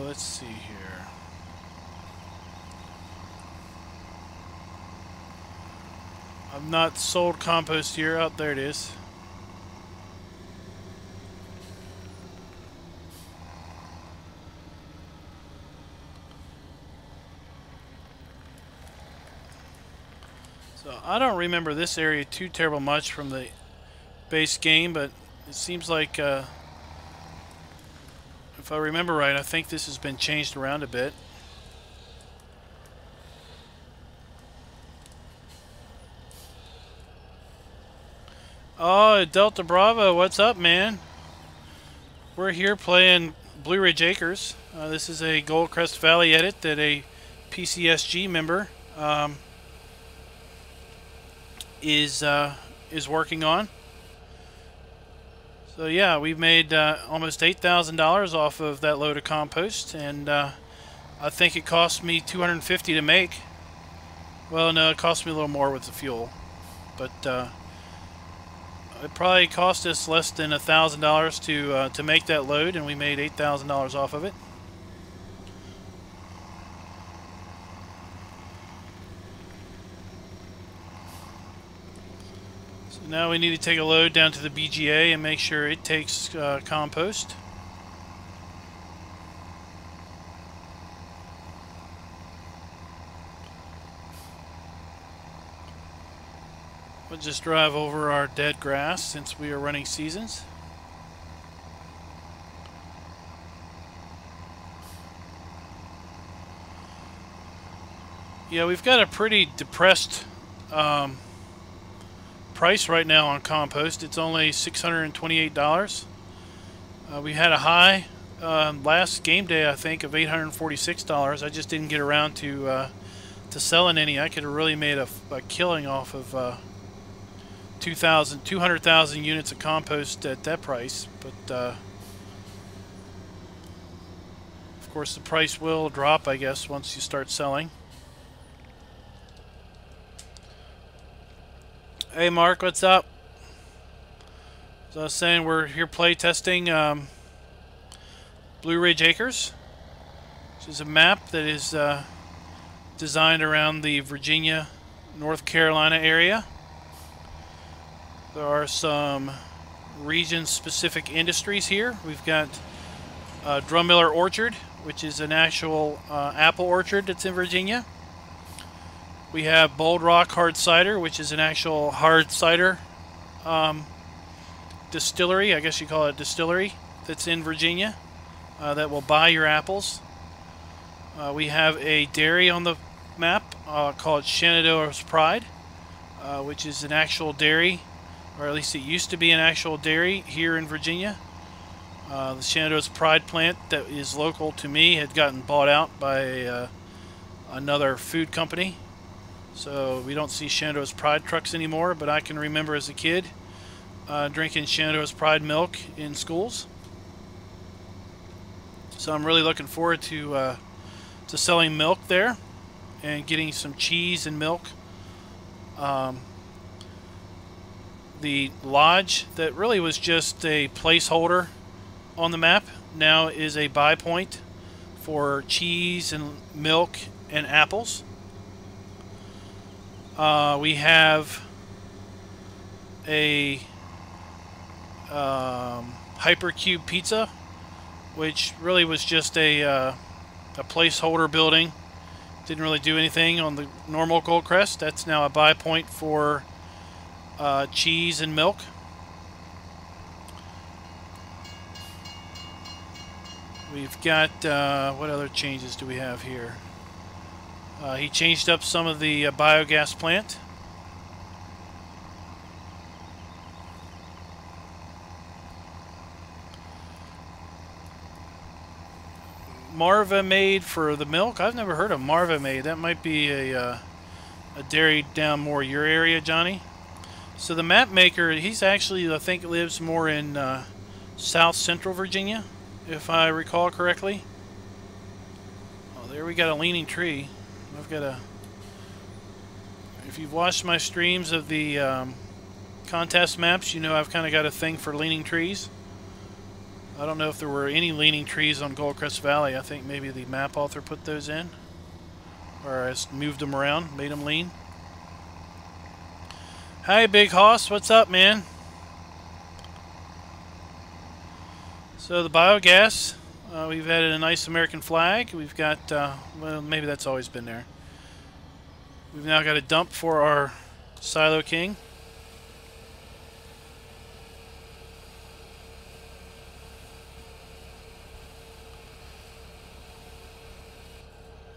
Let's see here. I've not sold compost here. Oh, there it is. So I don't remember this area too terrible much from the base game, but it seems like if I remember right, I think this has been changed around a bit. Oh, Delta Bravo, what's up, man? We're here playing Blue Ridge Acres. This is a Goldcrest Valley edit that a PCSG member is working on. So yeah, we've made almost $8,000 off of that load of compost, and I think it cost me $250 to make. Well, no, it cost me a little more with the fuel, but it probably cost us less than $1,000 to make that load, and we made $8,000 off of it. Now we need to take a load down to the BGA and make sure it takes compost. We'll just drive over our dead grass since we are running seasons. Yeah, we've got a pretty depressed price right now on compost. It's only $628. We had a high last game day, I think, of $846. I just didn't get around to selling any. I could have really made a killing off of 200,000 units of compost at that price, but of course the price will drop, I guess, once you start selling. Hey Mark, what's up? So I was saying, we're here play testing Blue Ridge Acres, which is a map that is designed around the Virginia, North Carolina area. There are some region-specific industries here. We've got Drummiller Orchard, which is an actual apple orchard that's in Virginia. We have Bold Rock Hard Cider, which is an actual hard cider distillery. I guess you call it a distillery that's in Virginia. that will buy your apples. We have a dairy on the map called Shenandoah's Pride, which is an actual dairy, or at least it used to be an actual dairy here in Virginia. The Shenandoah's Pride plant that is local to me had gotten bought out by another food company. So we don't see Shenandoah's Pride trucks anymore, but I can remember as a kid drinking Shenandoah's Pride milk in schools. So I'm really looking forward to selling milk there and getting some cheese and milk. The lodge that really was just a placeholder on the map now is a buy point for cheese and milk and apples. We have a Hypercube pizza, which really was just a placeholder building. Didn't really do anything on the normal Goldcrest. That's now a buy point for cheese and milk. We've got, what other changes do we have here? He changed up some of the biogas plant. Marva Made for the milk. I've never heard of Marva Made. That might be a dairy down more your area, Johnny. So the map maker, he's actually, I think, lives more in south central Virginia, if I recall correctly. Oh, there we got a leaning tree. I've got a... If you've watched my streams of the contest maps, you know I've kind of got a thing for leaning trees. I don't know if there were any leaning trees on Goldcrest Valley. I think maybe the map author put those in. Or I just moved them around, made them lean. Hi, Big Hoss. What's up, man? So the biogas, we've added a nice American flag. We've got, well, maybe that's always been there. We've now got a dump for our Silo King.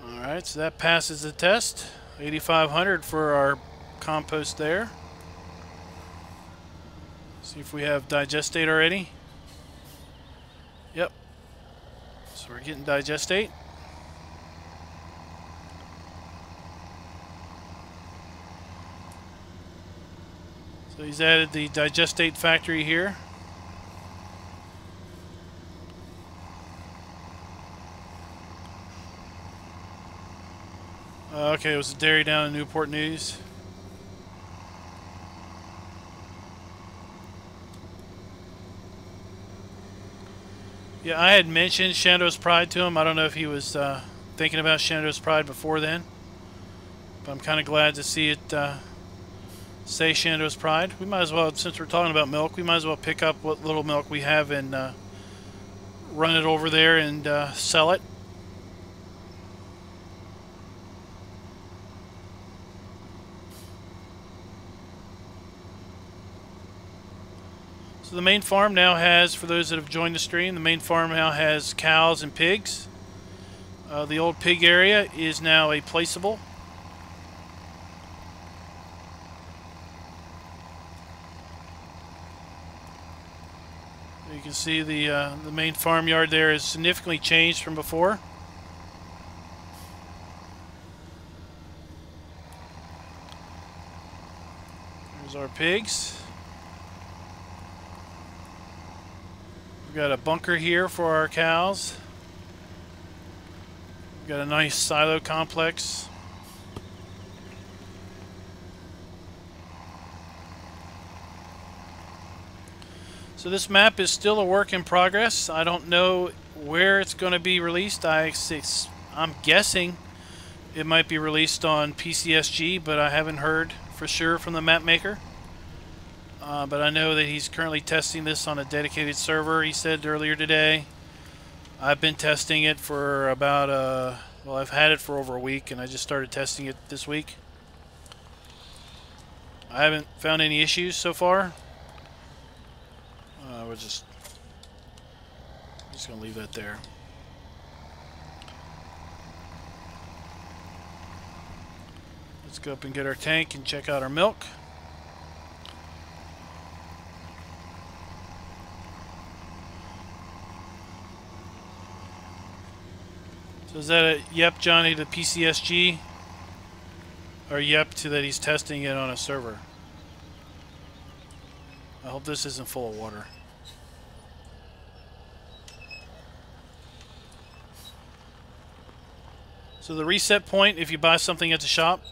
Alright, so that passes the test. 8,500 for our compost there. See if we have digestate already. Yep. So we're getting digestate. So he's added the digestate factory here. Okay, it was a dairy down in Newport News. Yeah, I had mentioned Shenandoah's Pride to him. I don't know if he was thinking about Shenandoah's Pride before then. But I'm kind of glad to see it say Shenandoah's Pride. We might as well, since we're talking about milk, we might as well pick up what little milk we have and run it over there and sell it. So the main farm now has, for those that have joined the stream, the main farm now has cows and pigs. The old pig area is now a placeable. You can see the main farmyard there is significantly changed from before. There's our pigs. We've got a bunker here for our cows. We've got a nice silo complex. So this map is still a work in progress. I don't know where it's going to be released. I'm guessing it might be released on PCSG, but I haven't heard for sure from the map maker. But I know that he's currently testing this on a dedicated server, he said earlier today. I've been testing it for about, well, I've had it for over a week, and I just started testing it this week. I haven't found any issues so far. We'll just just going to leave that there. Let's go up and get our tank and check out our milk. So is that a yep, Johnny, to PCSG? Or yep to that he's testing it on a server? I hope this isn't full of water. So the reset point, if you buy something at the shop,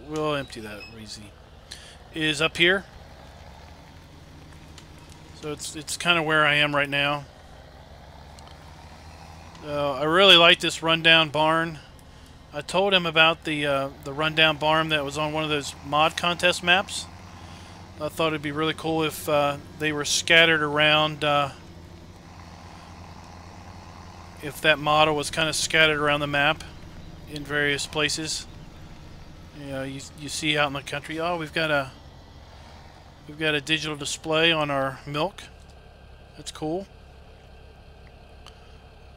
we'll empty that easy, is up here. So it's kind of where I am right now. I really like this rundown barn. I told him about the rundown barn that was on one of those mod contest maps. I thought it'd be really cool if they were scattered around. If that model was kind of scattered around the map in various places. You know, you see out in the country. Oh, we've got a digital display on our milk. That's cool.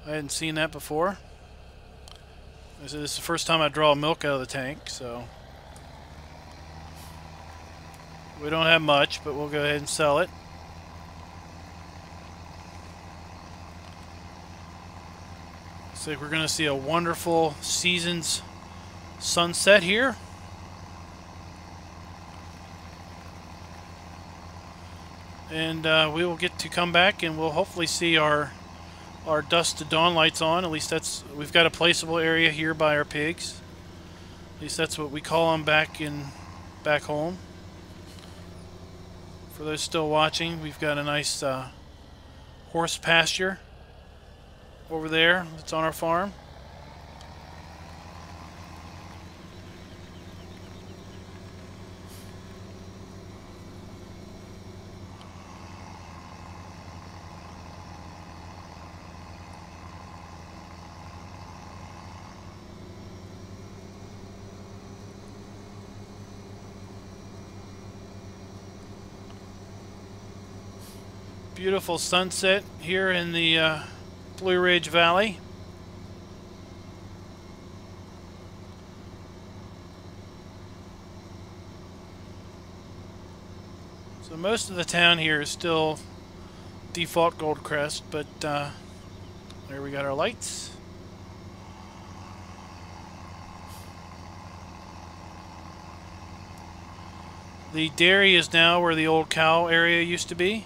I hadn't seen that before. I said this is the first time I draw milk out of the tank, so we don't have much, but we'll go ahead and sell it. Looks like we're going to see a wonderful season's sunset here. And we will get to come back and we'll hopefully see our dusk to dawn lights on. At least we've got a placeable area here by our pigs. At least that's what we call them back home. For those still watching, we've got a nice horse pasture over there that's on our farm. Beautiful sunset here in the Blue Ridge Valley. So most of the town here is still default Goldcrest, but there we got our lights. The dairy is now where the old cow area used to be.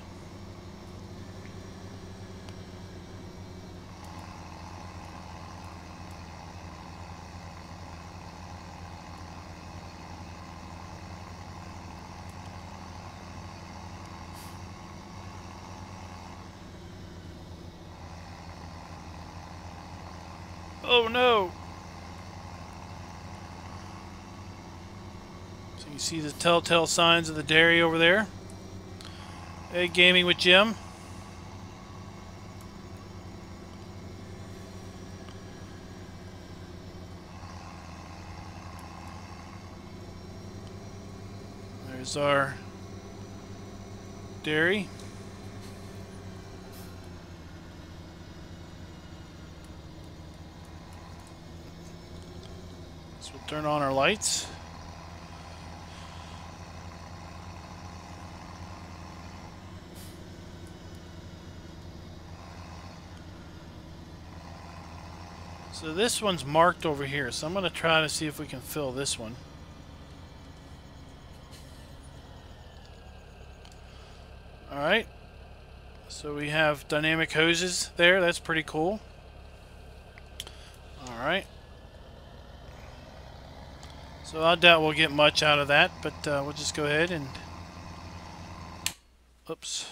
Oh no! So you see the telltale signs of the dairy over there. Hey, Gaming with Jim. There's our dairy. We'll turn on our lights. So this one's marked over here, so I'm going to try to see if we can fill this one. Alright, so we have dynamic hoses there, that's pretty cool. Alright. So I doubt we'll get much out of that, but we'll just go ahead and... Oops.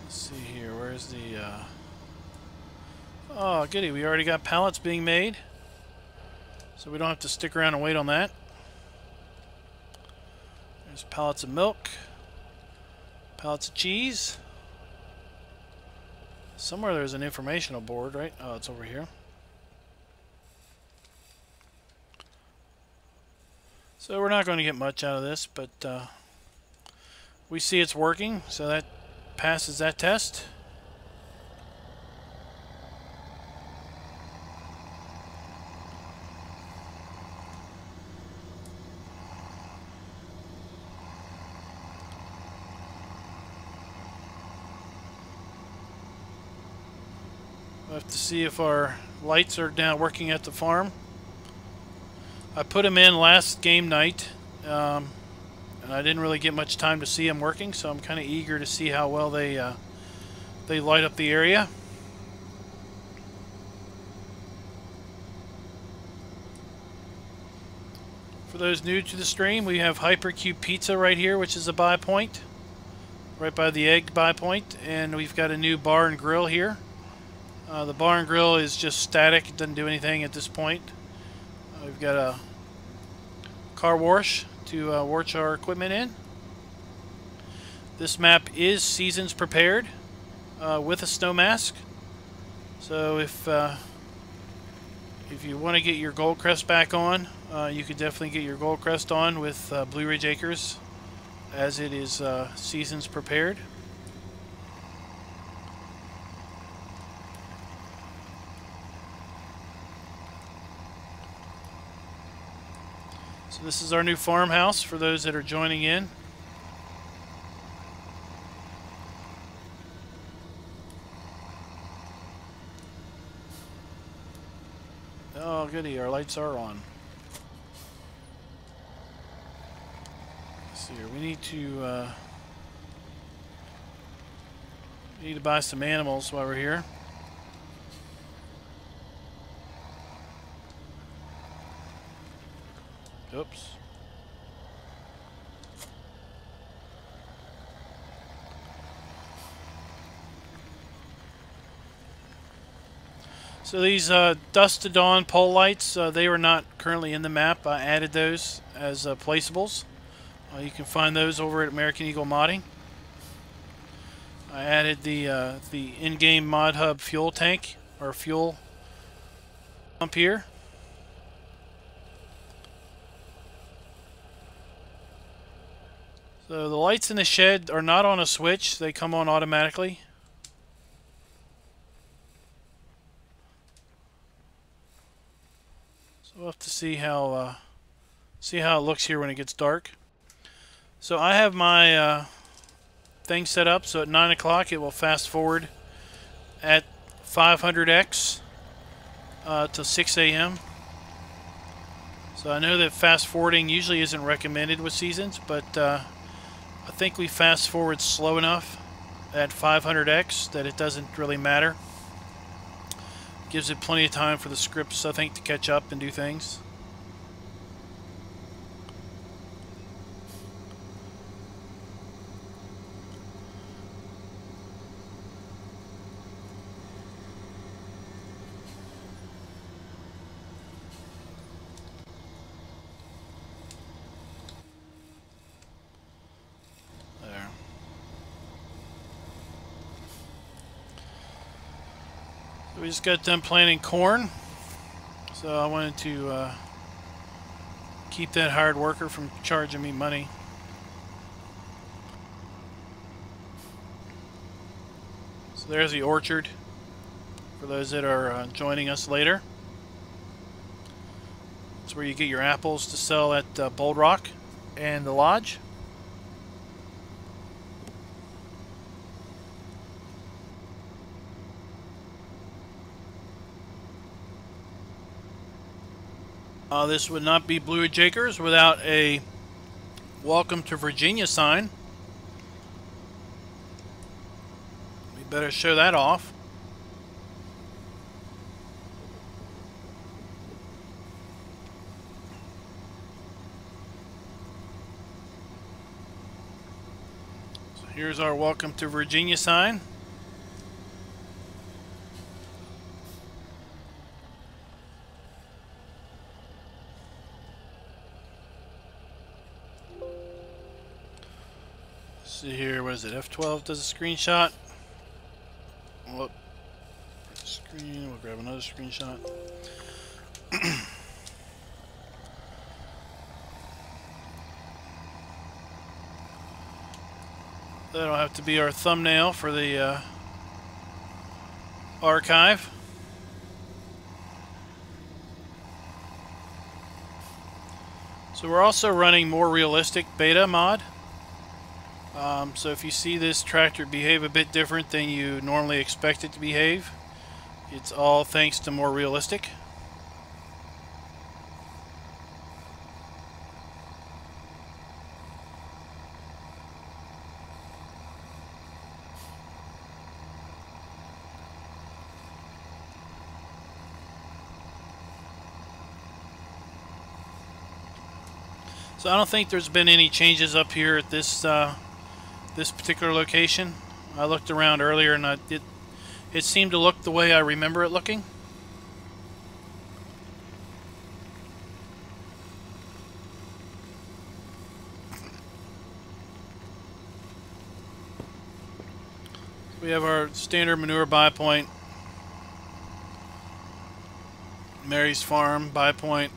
Let's see here, where's the... Oh, goody, we already got pallets being made. So we don't have to stick around and wait on that. There's pallets of milk. Pallets of cheese. Somewhere there's an informational board, right? Oh, it's over here. So we're not going to get much out of this, but we see it's working, so that passes that test. We'll have to see if our lights are now working at the farm. I put them in last game night, and I didn't really get much time to see them working, so I'm kind of eager to see how well they light up the area. For those new to the stream, we have Hypercube Pizza right here, which is a buy point, right by the egg buy point, and we've got a new bar and grill here. The bar and grill is just static; it doesn't do anything at this point. We've got a car wash to wash our equipment in. This map is seasons prepared with a snow mask. So if you want to get your Gold Crest back on, you could definitely get your Gold Crest on with Blue Ridge Acres, as it is seasons prepared. So this is our new farmhouse for those that are joining in. Oh goody, our lights are on. Let's see here, we need to buy some animals while we're here. Oops. So these Dusk to Dawn pole lights, they were not currently in the map. I added those as placeables. You can find those over at American Eagle Modding. I added the in-game Mod Hub fuel tank, or fuel pump here. So the lights in the shed are not on a switch, they come on automatically. So we'll have to see how it looks here when it gets dark. So I have my thing set up so at 9 o'clock it will fast forward at 500x to 6 a.m. So I know that fast forwarding usually isn't recommended with seasons, but I think we fast forward slow enough at 500x that it doesn't really matter. Gives it plenty of time for the scripts, I think, to catch up and do things. We just got done planting corn, so I wanted to keep that hired worker from charging me money. So there's the orchard for those that are joining us later. It's where you get your apples to sell at Bold Rock and the Lodge. This would not be Blue Ridge Acres without a Welcome to Virginia sign. We better show that off. So here's our Welcome to Virginia sign. See here, what is it? F12 does a screenshot. Whoop. Screen. We'll grab another screenshot. That'll have to be our thumbnail for the archive. So we're also running more realistic beta mod. So if you see this tractor behave a bit different than you normally expect it to behave, it's all thanks to more realistic. So I don't think there's been any changes up here at this this particular location. I looked around earlier and it seemed to look the way I remember it looking. We have our standard manure buy point, Mary's Farm buy point,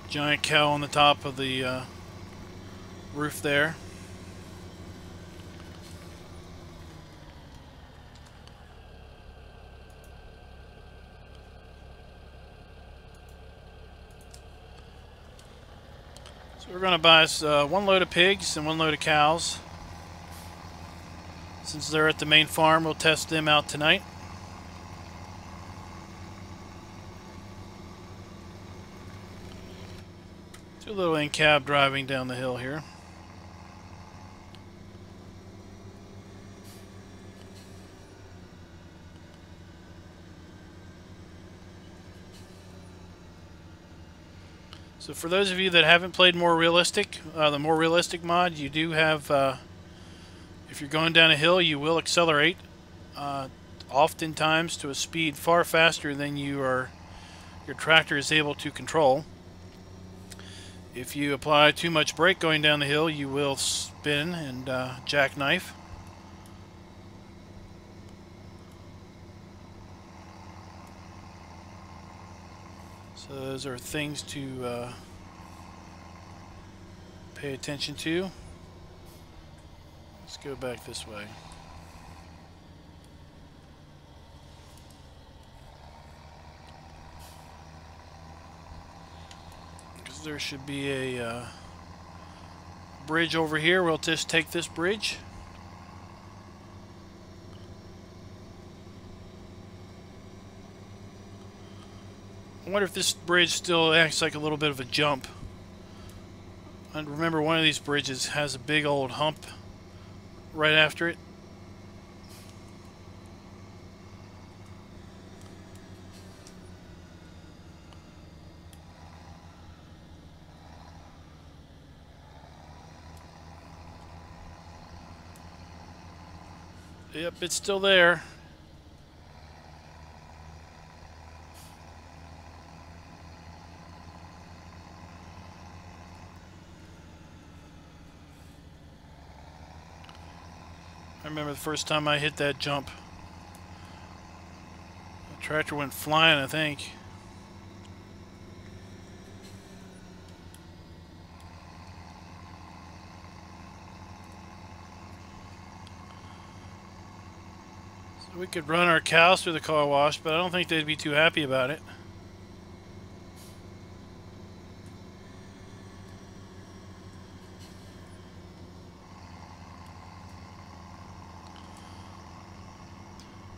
giant cow on the top of the roof there. So we're going to buy us one load of pigs and one load of cows. Since they're at the main farm, we'll test them out tonight. Do a little in-cab driving down the hill here. So for those of you that haven't played more realistic, the more realistic mod, you do have, if you're going down a hill, you will accelerate, oftentimes to a speed far faster than your tractor is able to control. If you apply too much brake going down the hill, you will spin and jackknife. So those are things to pay attention to. Let's go back this way. Because there should be a bridge over here. We'll just take this bridge. I wonder if this bridge still acts like a little bit of a jump. I remember one of these bridges has a big old hump right after it. Yep, it's still there. I remember the first time I hit that jump. The tractor went flying, I think. So we could run our cows through the car wash, but I don't think they'd be too happy about it.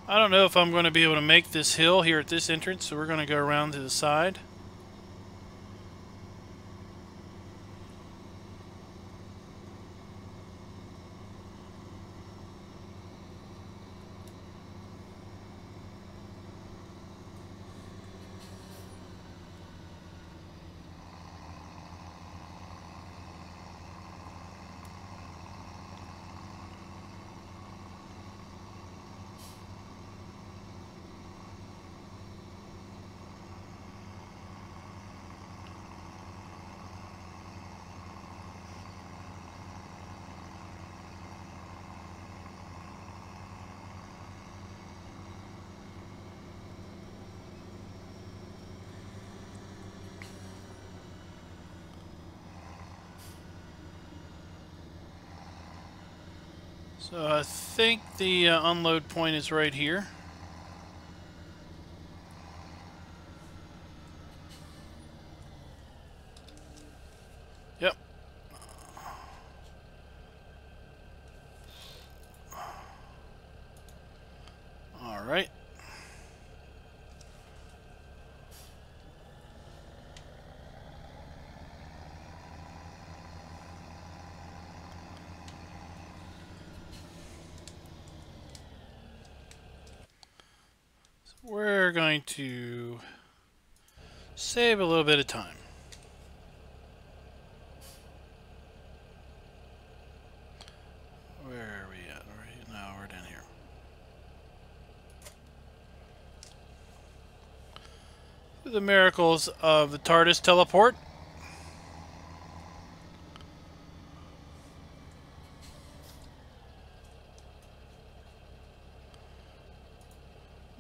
I don't know if I'm going to be able to make this hill here at this entrance, so we're going to go around to the side. So I think the unload point is right here. Yep. All right. So we're going to save a little bit of time. Where are we at? Now we're down here. The miracles of the TARDIS teleport.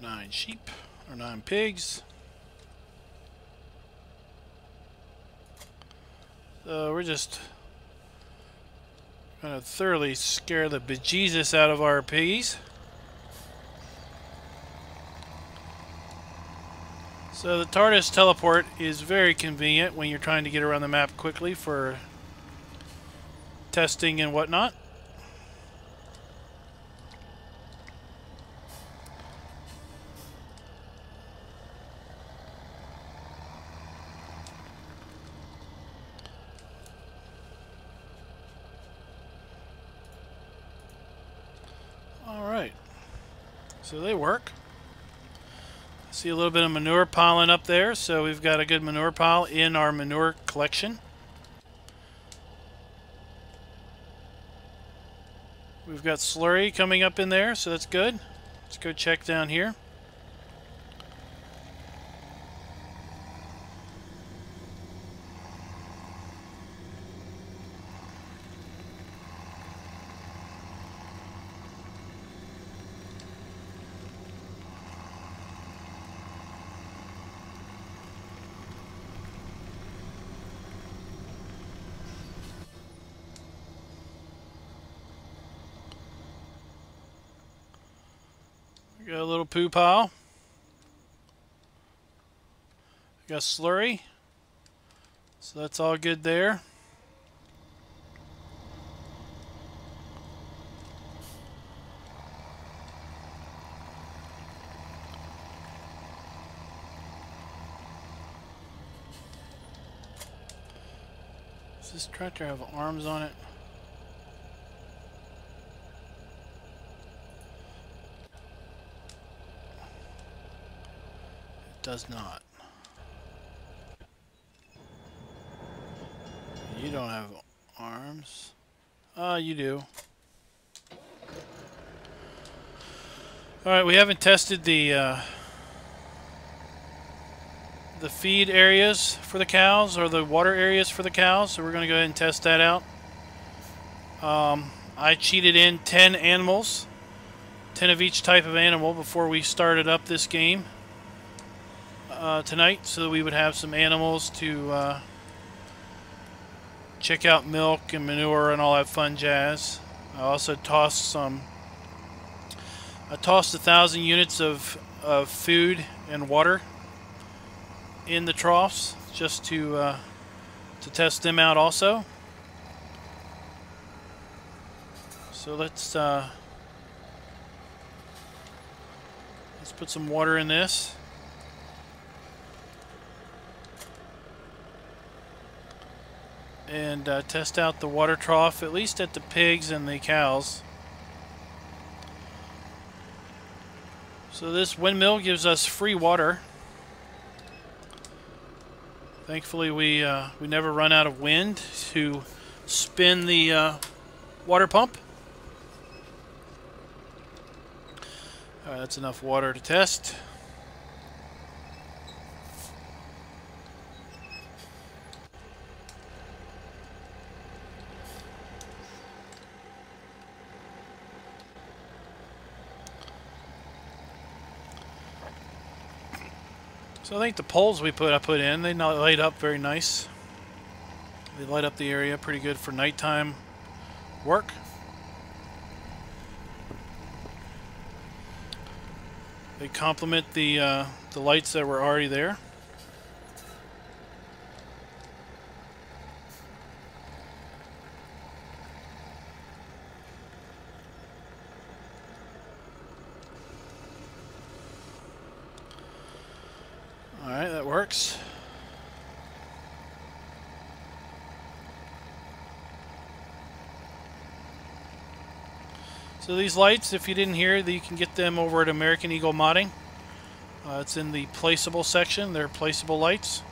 Nine sheep, or 9 pigs. So we're just going to thoroughly scare the bejesus out of our piggies. So the TARDIS teleport is very convenient when you're trying to get around the map quickly for testing and whatnot. Alright, so they work. See a little bit of manure piling up there, so we've got a good manure pile in our manure collection. We've got slurry coming up in there, so that's good. Let's go check down here. Got a little poo pile. Got slurry. So that's all good there. Does this tractor have arms on it? Does not. You don't have arms. You do. Alright, we haven't tested the feed areas for the cows or the water areas for the cows, so we're going to go ahead and test that out. I cheated in 10 animals, 10 of each type of animal before we started up this game. Tonight, so that we would have some animals to check out milk and manure and all that fun jazz. I also tossed some. I tossed 1,000 units of food and water in the troughs just to test them out also. So let's put some water in this. And test out the water trough, at least at the pigs and the cows. So this windmill gives us free water. Thankfully we never run out of wind to spin the water pump. Alright, that's enough water to test. So I think the poles I put in, they light up very nice. They light up the area pretty good for nighttime work. They complement the lights that were already there. All right, that works. So these lights, if you didn't hear, you can get them over at American Eagle Modding. It's in the placeable section. They're placeable lights.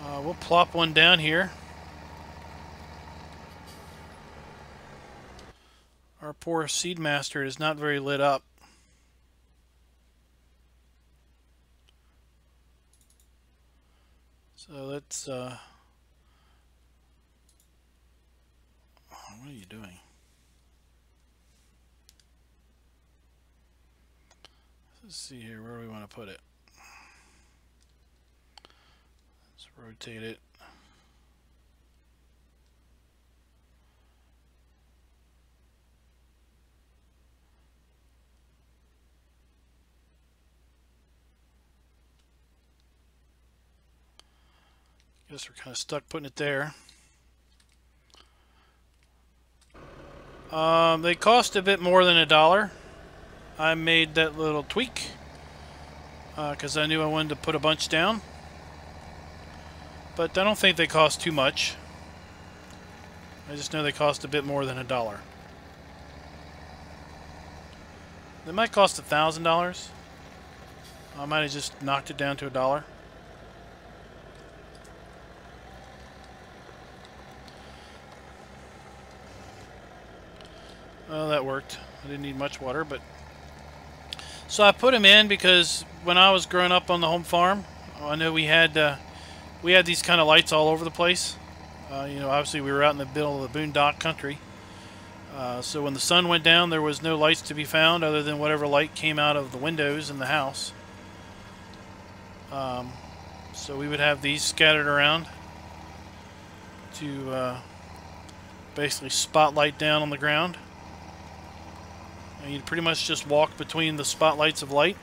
We'll plop one down here. Our poor Seedmaster is not very lit up. So let's... what are you doing? Let's see here, where do we want to put it? Let's rotate it. Guess we're kind of stuck putting it there. They cost a bit more than $1. I made that little tweak because I knew I wanted to put a bunch down. But I don't think they cost too much. I just know they cost a bit more than $1. They might cost $1,000. I might have just knocked it down to $1. Well, that worked. I didn't need much water, but... So I put them in because when I was growing up on the home farm, I know we had these kind of lights all over the place. You know, obviously we were out in the middle of the boondock country. So when the sun went down, there was no lights to be found other than whatever light came out of the windows in the house. So we would have these scattered around to basically spotlight down on the ground. And you'd pretty much just walk between the spotlights of light.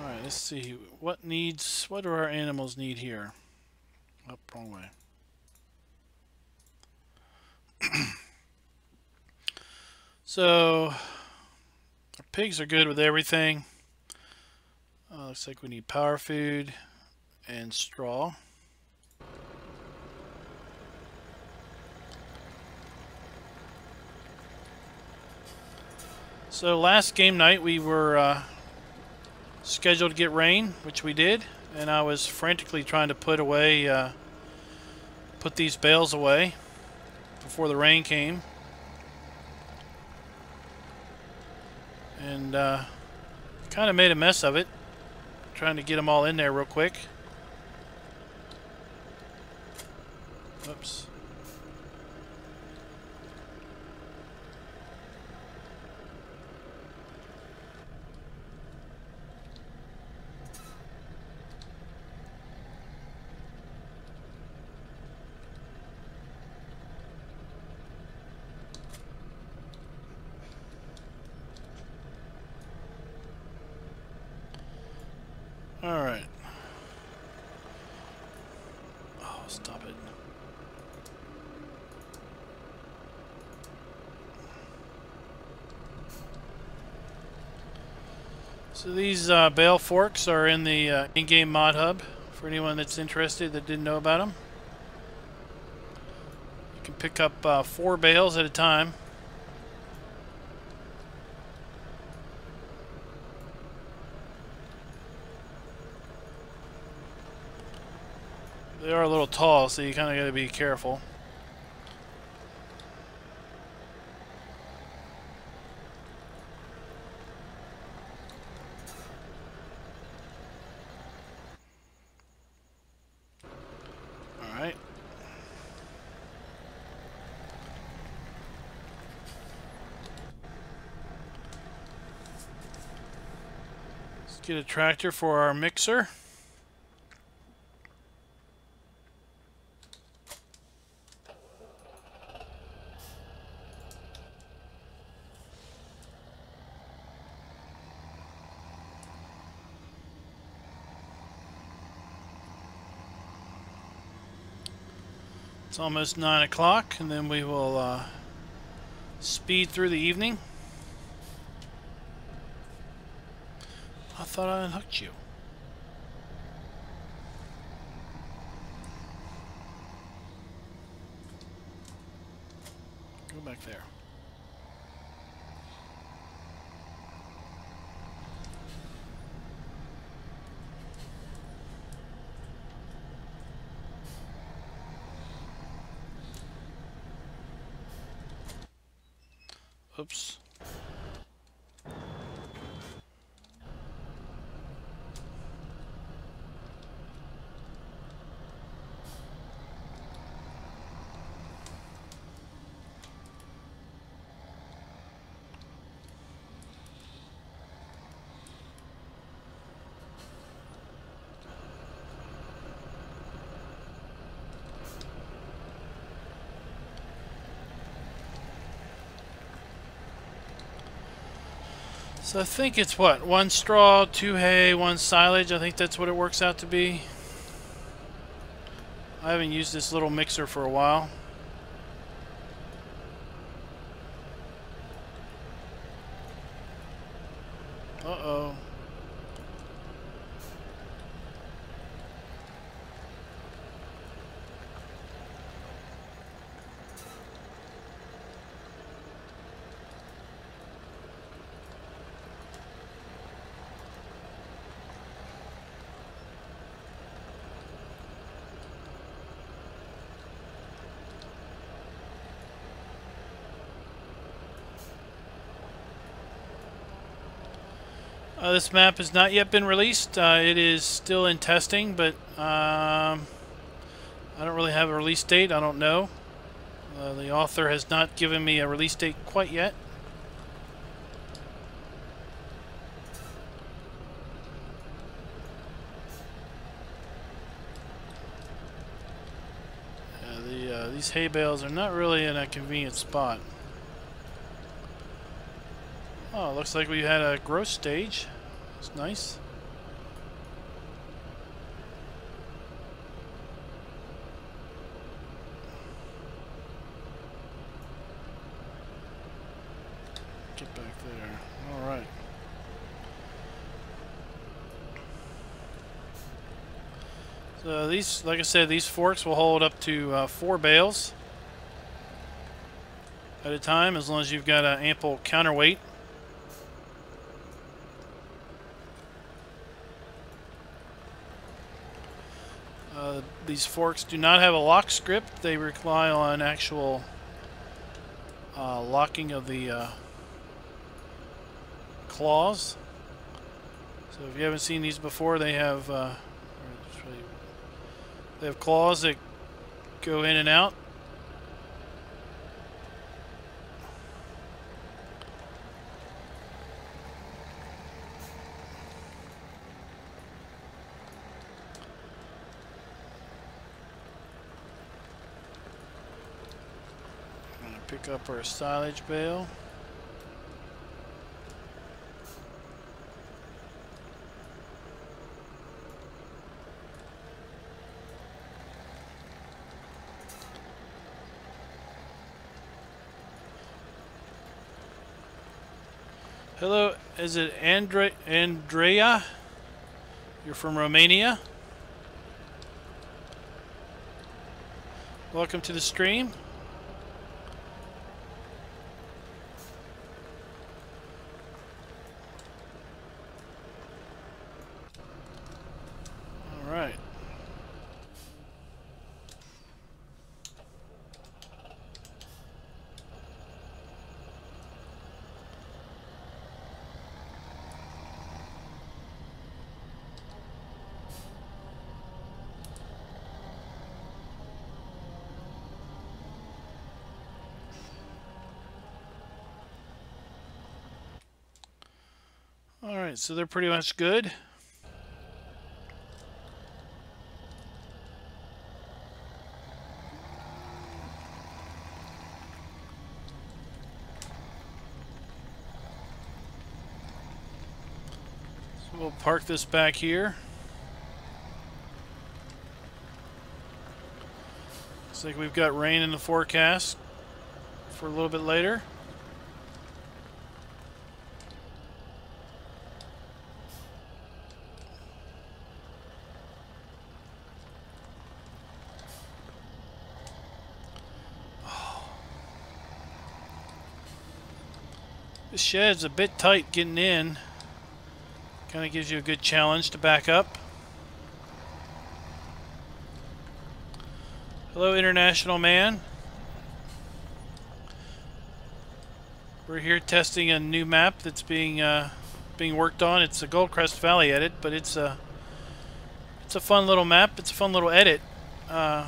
Alright, let's see. What do our animals need here? Oh, wrong way. So... our pigs are good with everything. Looks like we need power food and straw. So last game night we were scheduled to get rain, which we did, and I was frantically trying to put these bales away before the rain came. And kind of made a mess of it, trying to get them all in there real quick. Oops. Alright. Oh, stop it. So these bale forks are in the in-game mod hub for anyone that's interested that didn't know about them. You can pick up 4 bales at a time. They are a little tall, so you kind of got to be careful. All right. Get a tractor for our mixer. It's almost 9 o'clock, and then we will speed through the evening. I thought I unhooked you. Go back there. Oops. So I think it's what? 1 straw, 2 hay, 1 silage. I think that's what it works out to be. I haven't used this little mixer for a while. Uh-oh. This map has not yet been released. It is still in testing, but I don't really have a release date. I don't know. The author has not given me a release date quite yet. These hay bales are not really in a convenient spot. Oh, looks like we had a growth stage. It's nice. Get back there. All right. So these, like I said, these forks will hold up to 4 bales at a time, as long as you've got an ample counterweight. These forks do not have a lock script. They rely on actual locking of the claws. So if you haven't seen these before, they have claws that go in and out. Pick up our silage bale. Hello, is it Andrea? You're from Romania? Welcome to the stream. Alright, so they're pretty much good. So we'll park this back here. Looks like we've got rain in the forecast for a little bit later. This shed's a bit tight getting in. Kind of gives you a good challenge to back up. Hello, International Man. We're here testing a new map that's being worked on. It's a Goldcrest Valley edit, but it's a fun little map. It's a fun little edit to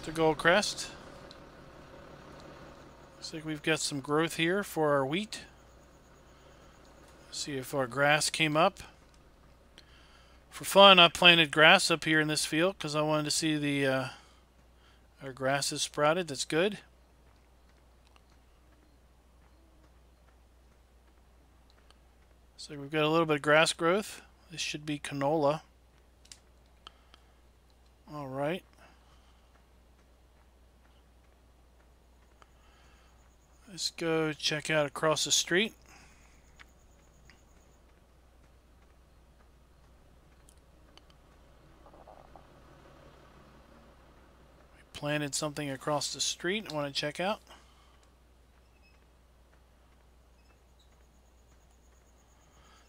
Goldcrest. Looks like we've got some growth here for our wheat. See if our grass came up. For fun, I planted grass up here in this field because I wanted to see the our grass is sprouted. That's good. So we've got a little bit of grass growth. This should be canola. All right. Let's go check out across the street. We planted something across the street I want to check out.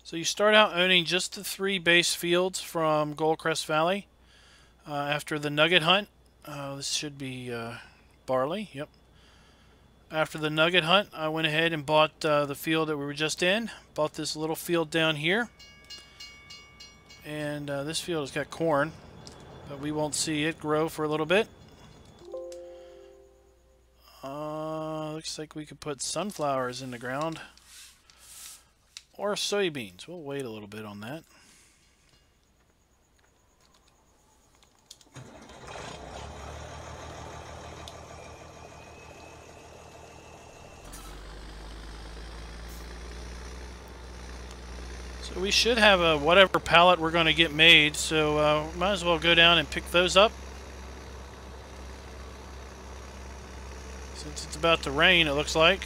So you start out owning just the 3 base fields from Goldcrest Valley. After the nugget hunt, this should be barley, yep. After the nugget hunt, I went ahead and bought the field that we were just in. Bought this little field down here. And this field has got corn, but we won't see it grow for a little bit. Looks like we could put sunflowers in the ground. Or soybeans. We'll wait a little bit on that. So we should have a whatever pallet we're going to get made, so might as well go down and pick those up. Since it's about to rain, it looks like.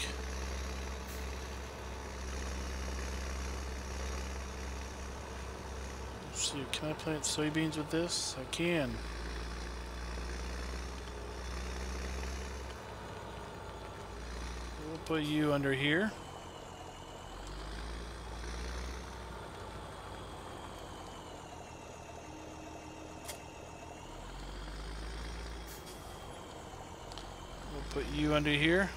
Let's see, can I plant soybeans with this? I can. We'll put you under here. Put you under here.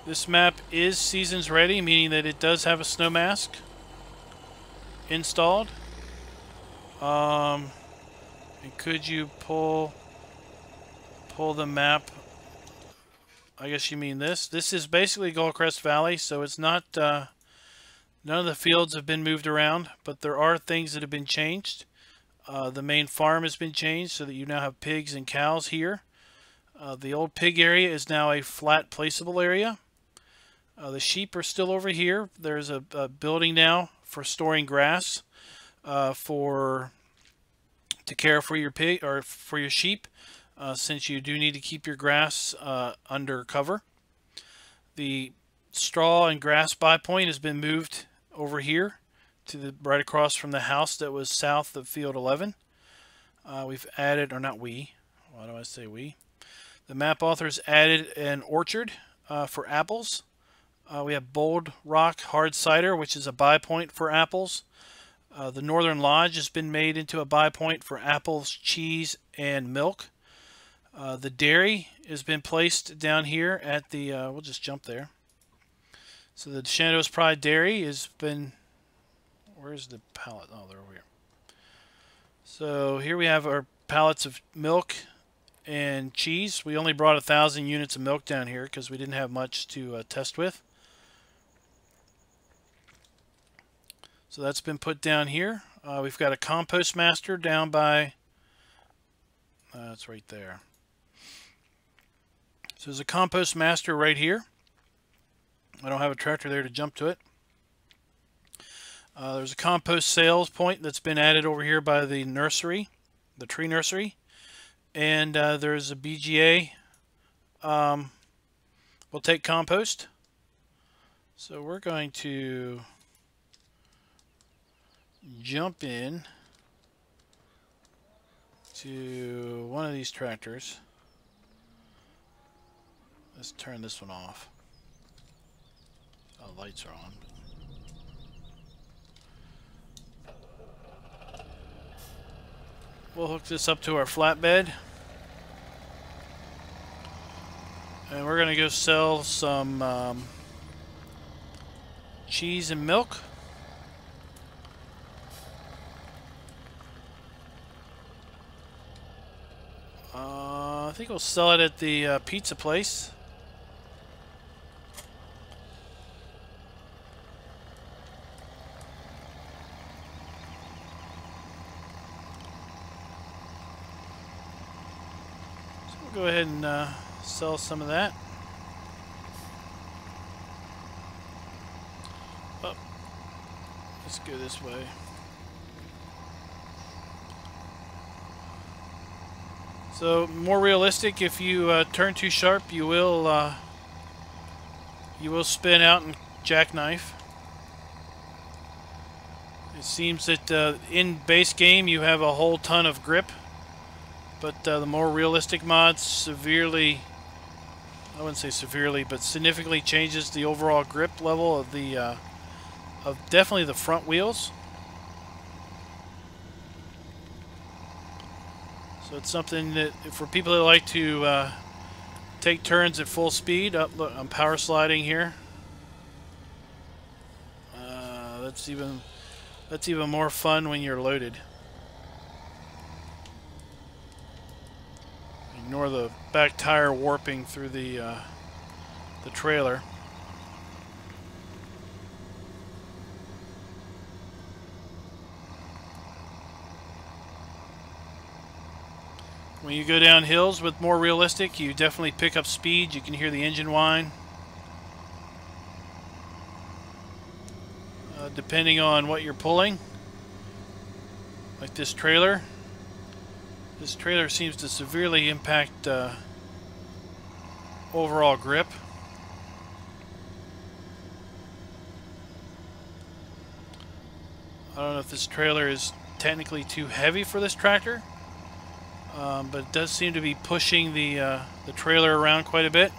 This map is seasons ready, meaning that it does have a snow mask installed. And could you pull the map? I guess you mean this. This is basically Goldcrest Valley, so it's not none of the fields have been moved around, but there are things that have been changed. The main farm has been changed so that you now have pigs and cows here. The old pig area is now a flat placeable area. The sheep are still over here. There's a building now for storing grass to care for your pig or for your sheep, since you do need to keep your grass under cover. The straw and grass buy point has been moved over here to the right across from the house that was south of field 11. We've added, or not we, why do I say we? The map authors added an orchard for apples. We have Bold Rock Hard Cider, which is a buy point for apples. The Northern Lodge has been made into a buy point for apples, cheese, and milk. The dairy has been placed down here at the, we'll just jump there. So the Shenandoah Pride Dairy has been, where's the pallet? Oh, they're over here. So here we have our pallets of milk and cheese. We only brought 1,000 units of milk down here because we didn't have much to test with. So that's been put down here. We've got a compost master down by, it's right there. So there's a compost master right here. I don't have a tractor there to jump to it. There's a compost sales point that's been added over here by the nursery, the tree nursery. And there's a BGA. We'll take compost. So we're going to jump in to one of these tractors. Let's turn this one off. Oh, lights are on. We'll hook this up to our flatbed. And we're going to go sell some cheese and milk. I think we'll sell it at the pizza place. So we'll go ahead and sell some of that. Oh, let's go this way. So more realistic, if you turn too sharp, you will spin out and jackknife. It seems that in base game you have a whole ton of grip, but the more realistic mods severely, I wouldn't say severely, but significantly changes the overall grip level of the of definitely the front wheels. So it's something that for people that like to take turns at full speed. Look, I'm power sliding here. That's even more fun when you're loaded. Ignore the back tire warping through the trailer. When you go down hills with more realistic, you definitely pick up speed. You can hear the engine whine. Depending on what you're pulling. Like this trailer. This trailer seems to severely impact overall grip. I don't know if this trailer is technically too heavy for this tractor. But it does seem to be pushing the trailer around quite a bit.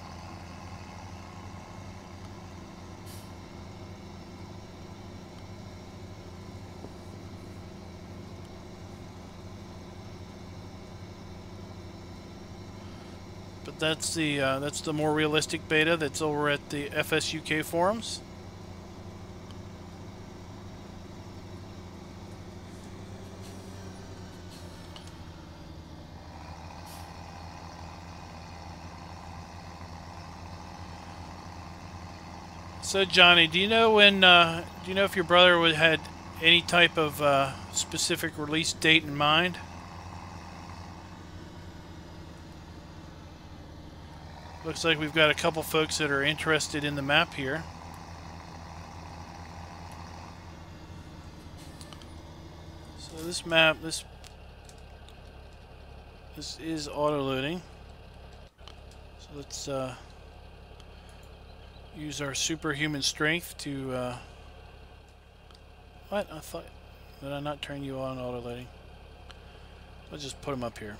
But that's the more realistic beta that's over at the FSUK forums. So Johnny, do you know when? Do you know if your brother had any type of specific release date in mind? Looks like we've got a couple folks that are interested in the map here. So this map, this is auto loading. So let's use our superhuman strength to what? I thought, did I not turn you on auto loading? Let's just put them up here.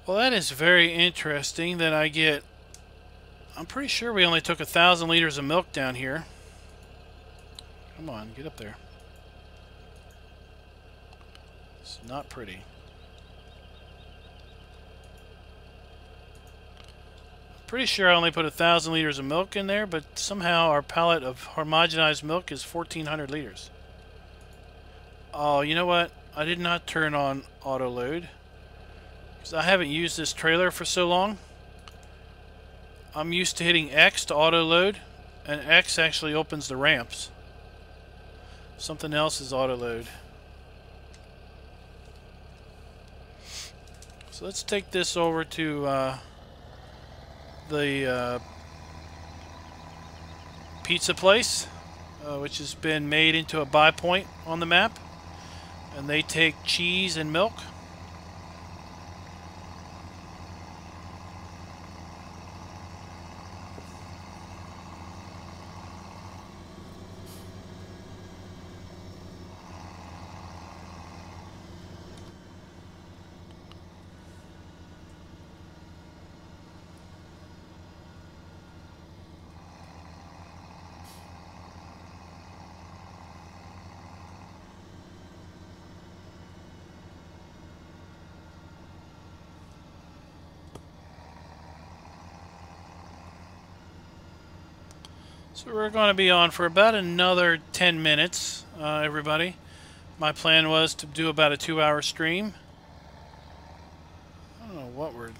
Well, that is very interesting that I get, I'm pretty sure we only took 1,000 liters of milk down here. Come on, get up there. It's not pretty. Pretty sure I only put 1,000 liters of milk in there, but somehow our pallet of homogenized milk is 1,400 liters. Oh, you know what? I did not turn on auto load because I haven't used this trailer for so long. I'm used to hitting X to auto load, and X actually opens the ramps. Something else is auto load. So let's take this over to the pizza place, which has been made into a buy point on the map, and they take cheese and milk. So we're going to be on for about another 10 minutes, everybody. My plan was to do about a 2-hour stream. I don't know what we're...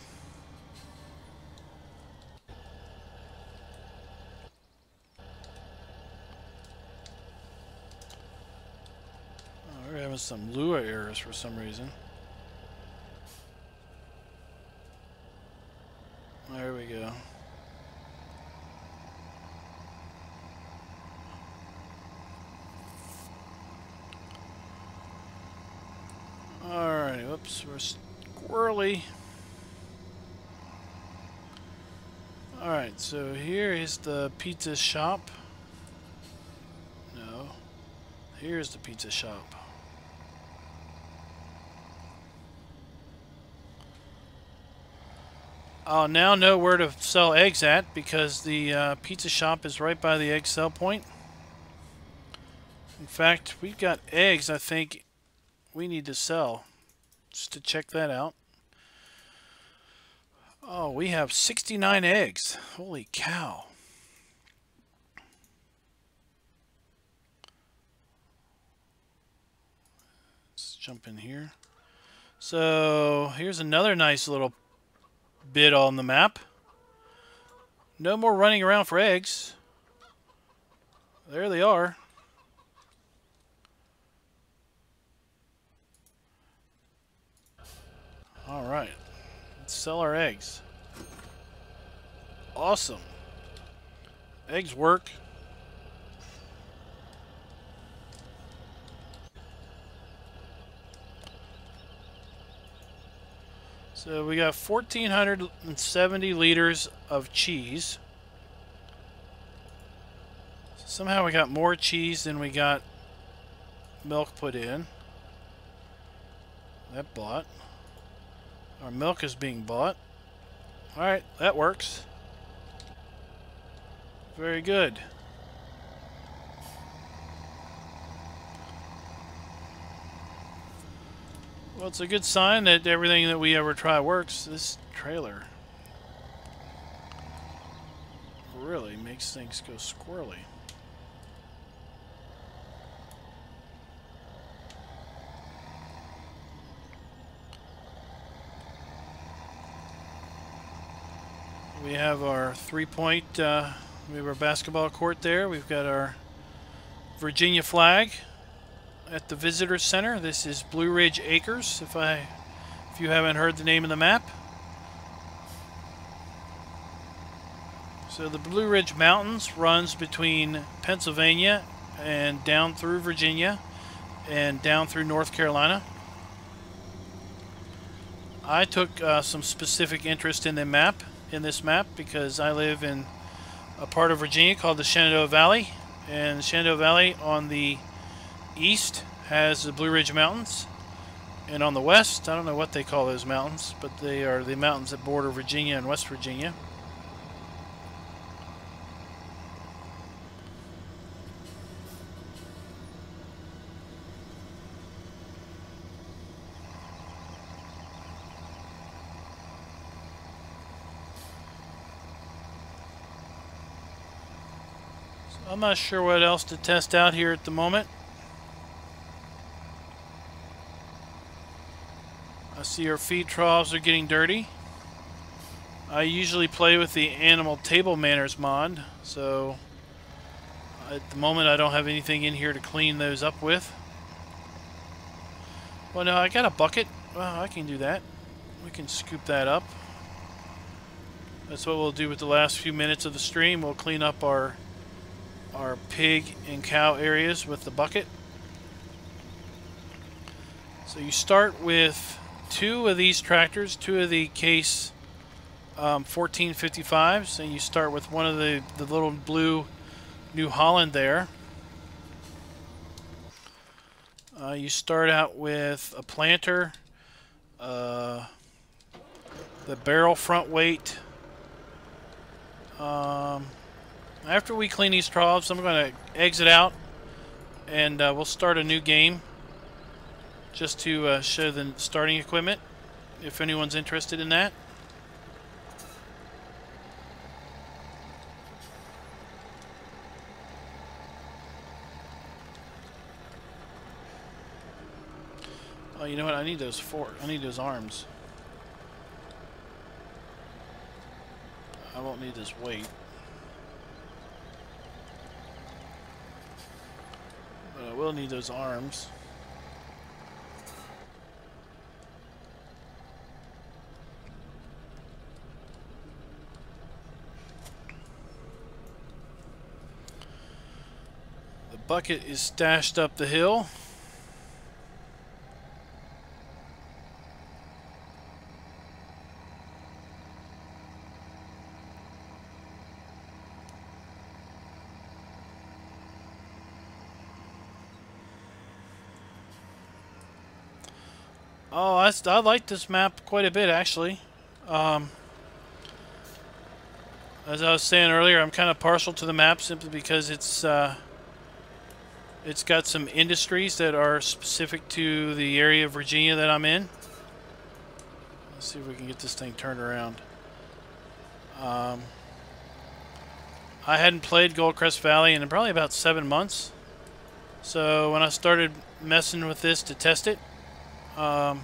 Oh, we're having some Lua errors for some reason. There we go. Alright, whoops, we're squirrely. Alright, so here is the pizza shop. No, here's the pizza shop. I'll now know where to sell eggs at because the pizza shop is right by the egg sell point. In fact, we've got eggs I think we need to sell. Just to check that out. Oh, we have 69 eggs. Holy cow. Let's jump in here. So, here's another nice little bit on the map. No more running around for eggs. There they are. Alright, let's sell our eggs. Awesome. Eggs work. So we got 1,470 liters of cheese. Somehow we got more cheese than we got milk put in. That bought. Our milk is being bought. Alright, that works. Very good. Well, it's a good sign that everything that we ever try works. This trailer really makes things go squirrely. We have our 3-point, we have our basketball court there. We've got our Virginia flag at the visitor center. This is Blue Ridge Acres, if you haven't heard the name of the map. So the Blue Ridge Mountains runs between Pennsylvania and down through Virginia and down through North Carolina. I took some specific interest in this map because I live in a part of Virginia called the Shenandoah Valley, and the Shenandoah Valley on the east has the Blue Ridge Mountains, and on the west, I don't know what they call those mountains, but they are the mountains that border Virginia and West Virginia. I'm not sure what else to test out here at the moment. I see our feed troughs are getting dirty. I usually play with the animal table manners mod, so at the moment I don't have anything in here to clean those up with. Well, no, I got a bucket. Well, I can do that. We can scoop that up. That's what we'll do with the last few minutes of the stream. We'll clean up our pig and cow areas with the bucket. So you start with 2 of these tractors, 2 of the Case 1455s, and you start with one of the little blue New Holland there. You start out with a planter, the barrel front weight. After we clean these troughs, I'm going to exit out and we'll start a new game just to show the starting equipment if anyone's interested in that. Oh, you know what? I need those arms. I won't need this weight. But I will need those arms. The bucket is stashed up the hill. Oh, I like this map quite a bit, actually. As I was saying earlier, I'm kind of partial to the map simply because it's got some industries that are specific to the area of Virginia that I'm in. Let's see if we can get this thing turned around. I hadn't played Goldcrest Valley in probably about 7 months. So when I started messing with this to test it, I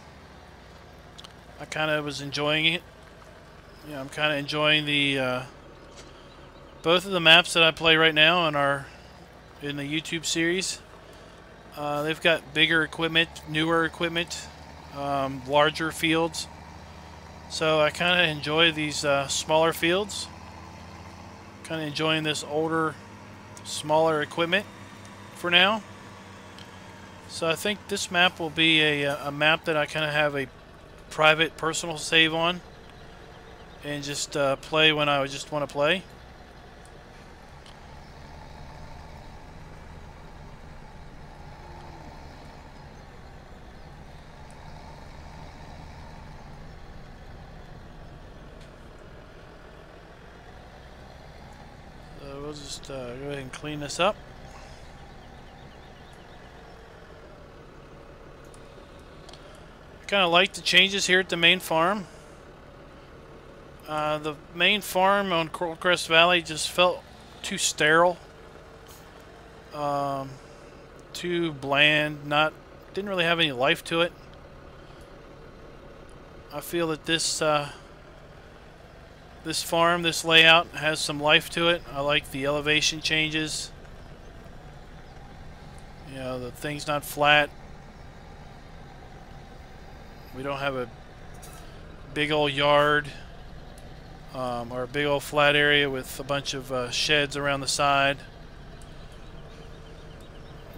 kind of was enjoying it. Yeah, I'm kind of enjoying the both of the maps that I play right now in the YouTube series. They've got bigger equipment, newer equipment, larger fields. So I kind of enjoy these smaller fields. Kind of enjoying this older, smaller equipment for now. So I think this map will be a map that I kind of have a private personal save on and just play when I just want to play. So we'll just go ahead and clean this up. Kind of like the changes here at the main farm. The main farm on Goldcrest Valley just felt too sterile, too bland. Didn't really have any life to it. I feel that this farm, this layout, has some life to it. I like the elevation changes. You know, the thing's not flat. We don't have a big old yard or a big old flat area with a bunch of sheds around the side.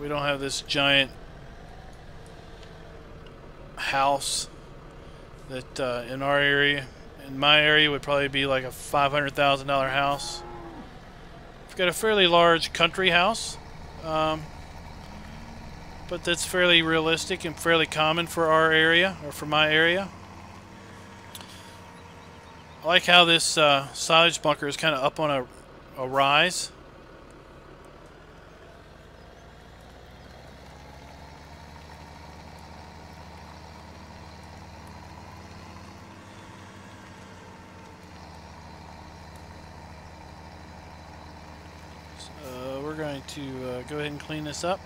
We don't have this giant house that in my area would probably be like a $500,000 house. We've got a fairly large country house, but that's fairly realistic and fairly common for our area, or for my area. I like how this silage bunker is kind of up on a rise. So we're going to go ahead and clean this up.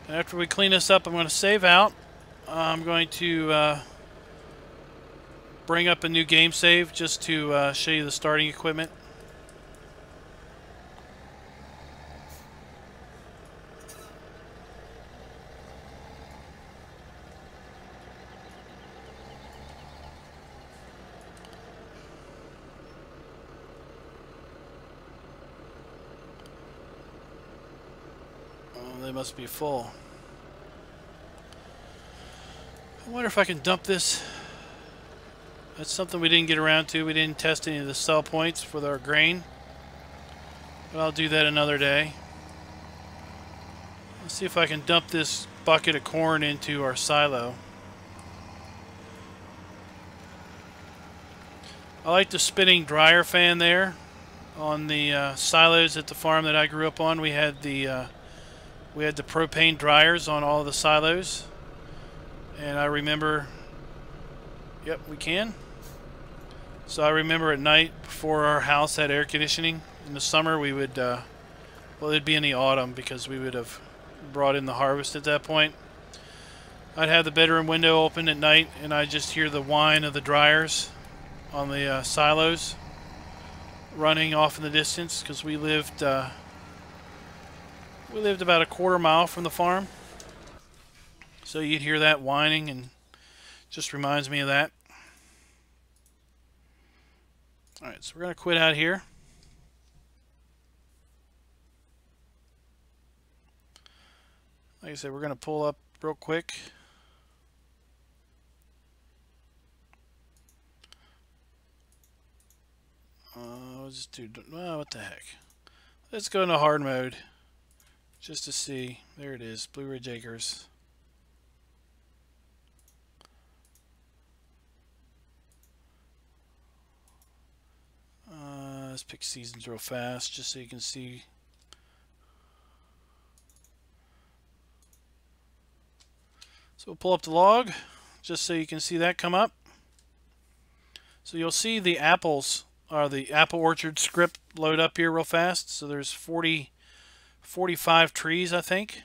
And after we clean this up, I'm going to save out. I'm going to bring up a new game save just to show you the starting equipment. Oh, they must be full. I wonder if I can dump this. That's something we didn't get around to. We didn't test any of the sell points for our grain. But I'll do that another day. Let's see if I can dump this bucket of corn into our silo. I like the spinning dryer fan there on the silos at the farm that I grew up on. We had the propane dryers on all the silos. And I remember, yep, we can. So I remember at night before our house had air conditioning, in the summer we would, well, it'd be in the autumn because we would have brought in the harvest at that point. I'd have the bedroom window open at night and I'd just hear the whine of the dryers on the silos running off in the distance because we lived about a quarter mile from the farm. So you'd hear that whining and just reminds me of that. Alright, so we're going to quit out here. Like I said, we're going to pull up real quick. We'll just do, well, what the heck. Let's go into hard mode just to see. There it is, Blue Ridge Acres. Let's pick seasons real fast just so you can see. So we'll pull up the log just so you can see that come up. So you'll see the apples, or the apple orchard script load up here real fast. So there's 45 trees, I think.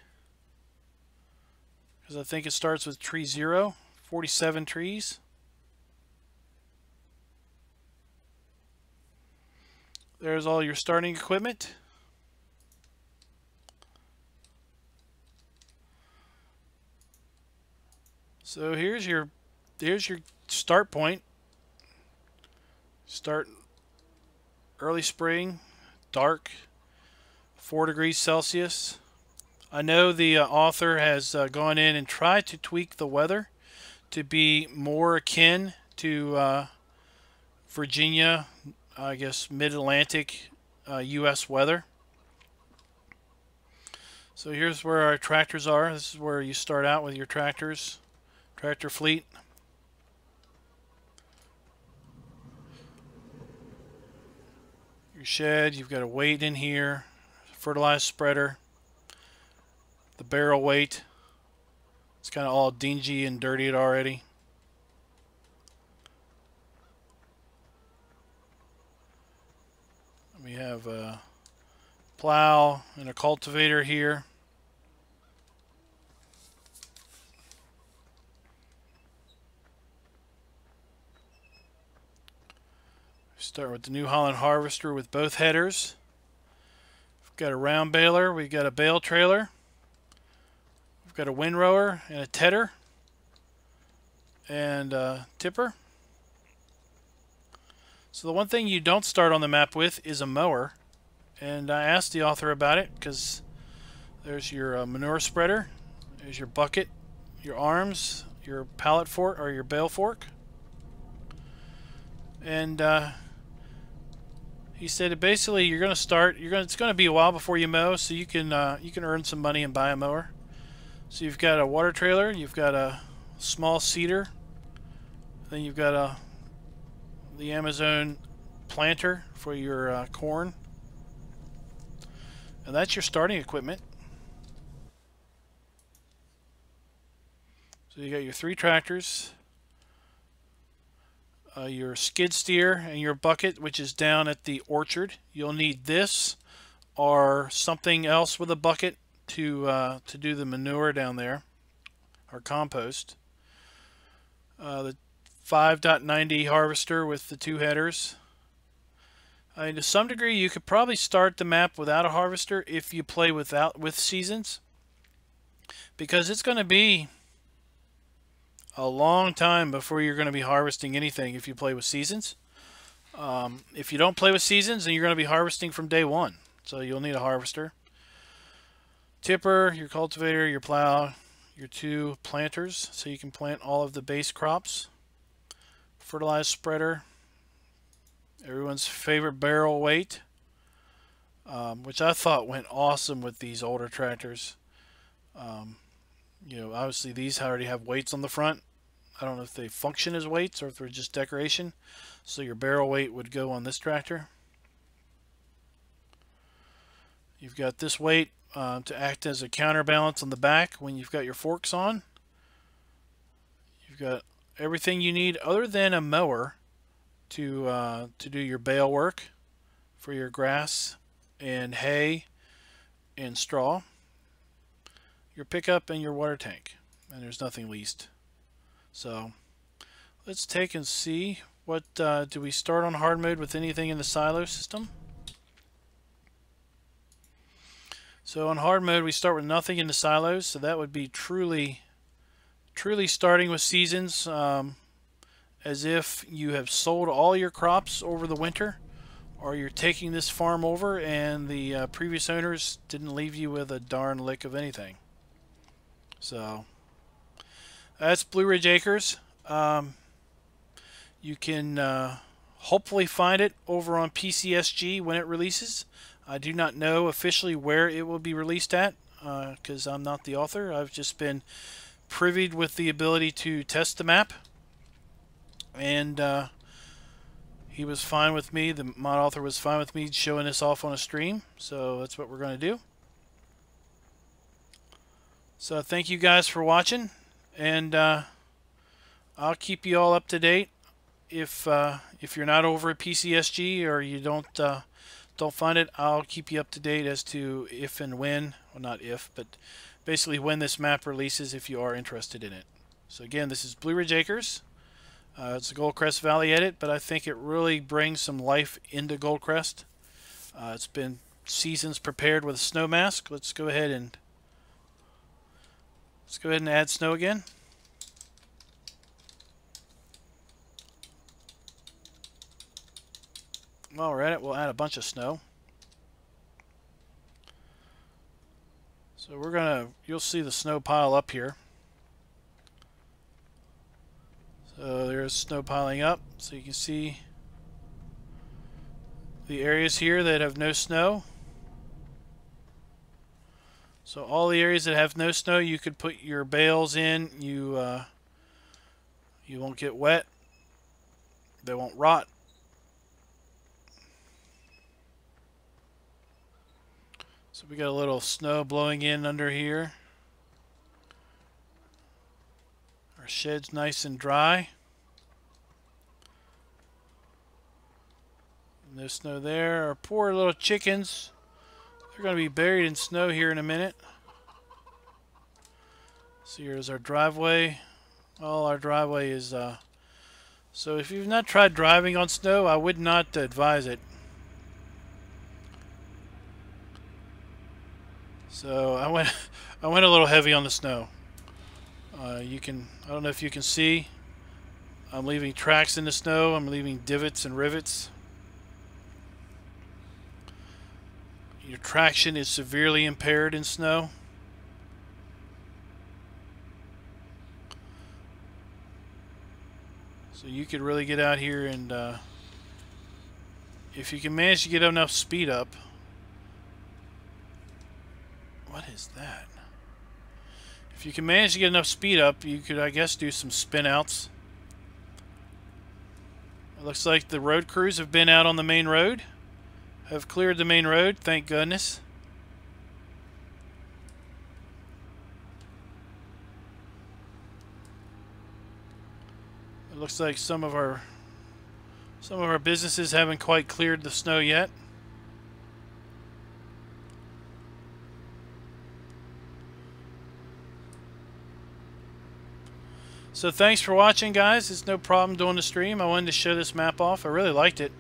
Because I think it starts with tree 0, 47 trees. There's all your starting equipment. So here's your start point. Start early spring, dark, 4 degrees Celsius. I know the author has gone in and tried to tweak the weather to be more akin to Virginia, I guess mid-Atlantic U.S. weather. So here's where our tractors are. This is where you start out with your tractors, tractor fleet. Your shed, you've got a weight in here, fertilized spreader, the barrel weight. It's kind of all dingy and dirtied already. We have a plow and a cultivator here. Start with the New Holland harvester with both headers. We've got a round baler, we've got a bale trailer, we've got a windrower and a tedder and a tipper. So the one thing you don't start on the map with is a mower, and I asked the author about it because there's your manure spreader, there's your bucket, your arms, your pallet fork or your bale fork, and he said that basically you're going to start. It's going to be a while before you mow, so you can earn some money and buy a mower. So you've got a water trailer, you've got a small seeder, then you've got the Amazon planter for your corn, and that's your starting equipment. So you got your 3 tractors, your skid steer, and your bucket, which is down at the orchard. You'll need this or something else with a bucket to do the manure down there, or compost. The 5.90 harvester with the 2 headers. I mean, to some degree, you could probably start the map without a harvester if you play with seasons, because it's going to be a long time before you're going to be harvesting anything if you play with seasons. If you don't play with seasons, then you're going to be harvesting from day one, so you'll need a harvester. Tipper, your cultivator, your plow, your 2 planters, so you can plant all of the base crops. Fertilizer spreader, everyone's favorite barrel weight, which I thought went awesome with these older tractors. You know, obviously these already have weights on the front. I don't know if they function as weights or if they're just decoration. So your barrel weight would go on this tractor. You've got this weight to act as a counterbalance on the back when you've got your forks on. You've got everything you need other than a mower to do your bale work for your grass and hay and straw. Your pickup and your water tank, and there's nothing leased. So let's take and see what do we start on hard mode with anything in the silo system. So on hard mode we start with nothing in the silos, so that would be truly starting with seasons, as if you have sold all your crops over the winter, or you're taking this farm over and the previous owners didn't leave you with a darn lick of anything. So that's Blue Ridge Acres. You can hopefully find it over on PCSG when it releases. I do not know officially where it will be released at, because I'm not the author. I've just been privied with the ability to test the map, and he was fine with me. The mod author was fine with me showing this off on a stream, so that's what we're going to do. So thank you guys for watching, and I'll keep you all up to date. If you're not over at PCSG or you don't find it, I'll keep you up to date as to if and when, well, not if, but basically when this map releases if you are interested in it. So again, this is Blue Ridge Acres. It's a Goldcrest Valley edit, but I think it really brings some life into Goldcrest. It's been seasons prepared with a snow mask. Let's go ahead and add snow again. While we're at it, we'll add a bunch of snow. So you'll see the snow pile up here. So there's snow piling up, so you can see the areas here that have no snow. So all the areas that have no snow, you could put your bales in. You won't get wet. They won't rot. So we got a little snow blowing in under here. Our shed's nice and dry. No snow there. Our poor little chickens, they're going to be buried in snow here in a minute. So here's our driveway. Well, our driveway is so if you've not tried driving on snow, I would not advise it. So I went a little heavy on the snow. I don't know if you can see, I'm leaving tracks in the snow. I'm leaving divots and rivets. Your traction is severely impaired in snow. So you could really get out here and if you can manage to get enough speed up. What is that? If you can manage to get enough speed up, you could, I guess, do some spin outs. It looks like the road crews have been out on the main road. Have cleared the main road, thank goodness. It looks like some of our businesses haven't quite cleared the snow yet. So thanks for watching, guys. It's no problem doing the stream. I wanted to show this map off. I really liked it.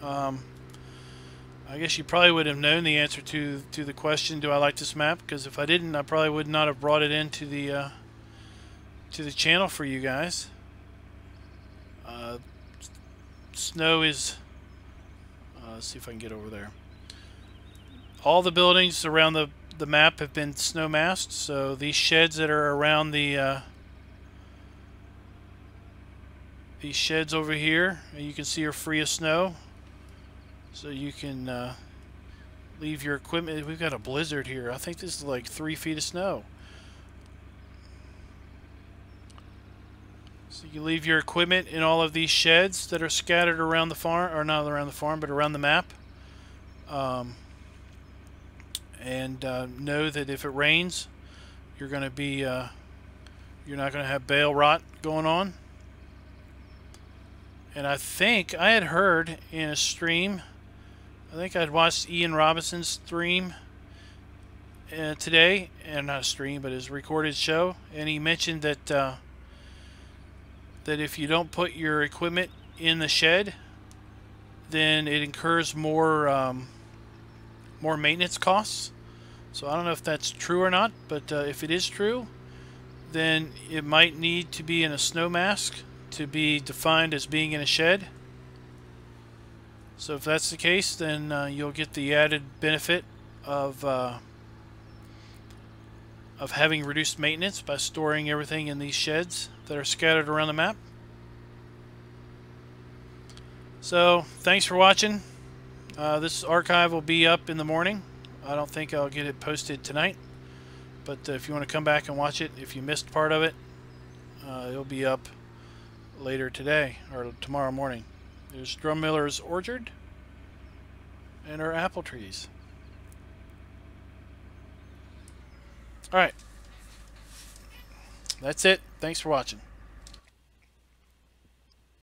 I guess you probably would have known the answer to the question, do I like this map? Because if I didn't, I probably would not have brought it into the channel for you guys. Snow is... let's see if I can get over there. All the buildings around the map have been snow masked, so these sheds that are around the these sheds over here, you can see are free of snow, so you can leave your equipment. We've got a blizzard here. I think this is like 3 feet of snow. So you can leave your equipment in all of these sheds that are scattered around the farm, or not around the farm, but around the map. And know that if it rains, you're going to be, you're not going to have bale rot going on. And I think I had heard in a stream, I think I'd watched Ian Robinson's stream today, and not a stream, but his recorded show, and he mentioned that that if you don't put your equipment in the shed, then it incurs more more maintenance costs. So I don't know if that's true or not, but if it is true, then it might need to be in a snow mask to be defined as being in a shed. So if that's the case, then you'll get the added benefit of having reduced maintenance by storing everything in these sheds that are scattered around the map. So thanks for watching. This archive will be up in the morning. I don't think I'll get it posted tonight, but if you want to come back and watch it, if you missed part of it, it'll be up later today or tomorrow morning. There's Drum Miller's orchard and our apple trees. Alright, that's it. Thanks for watching.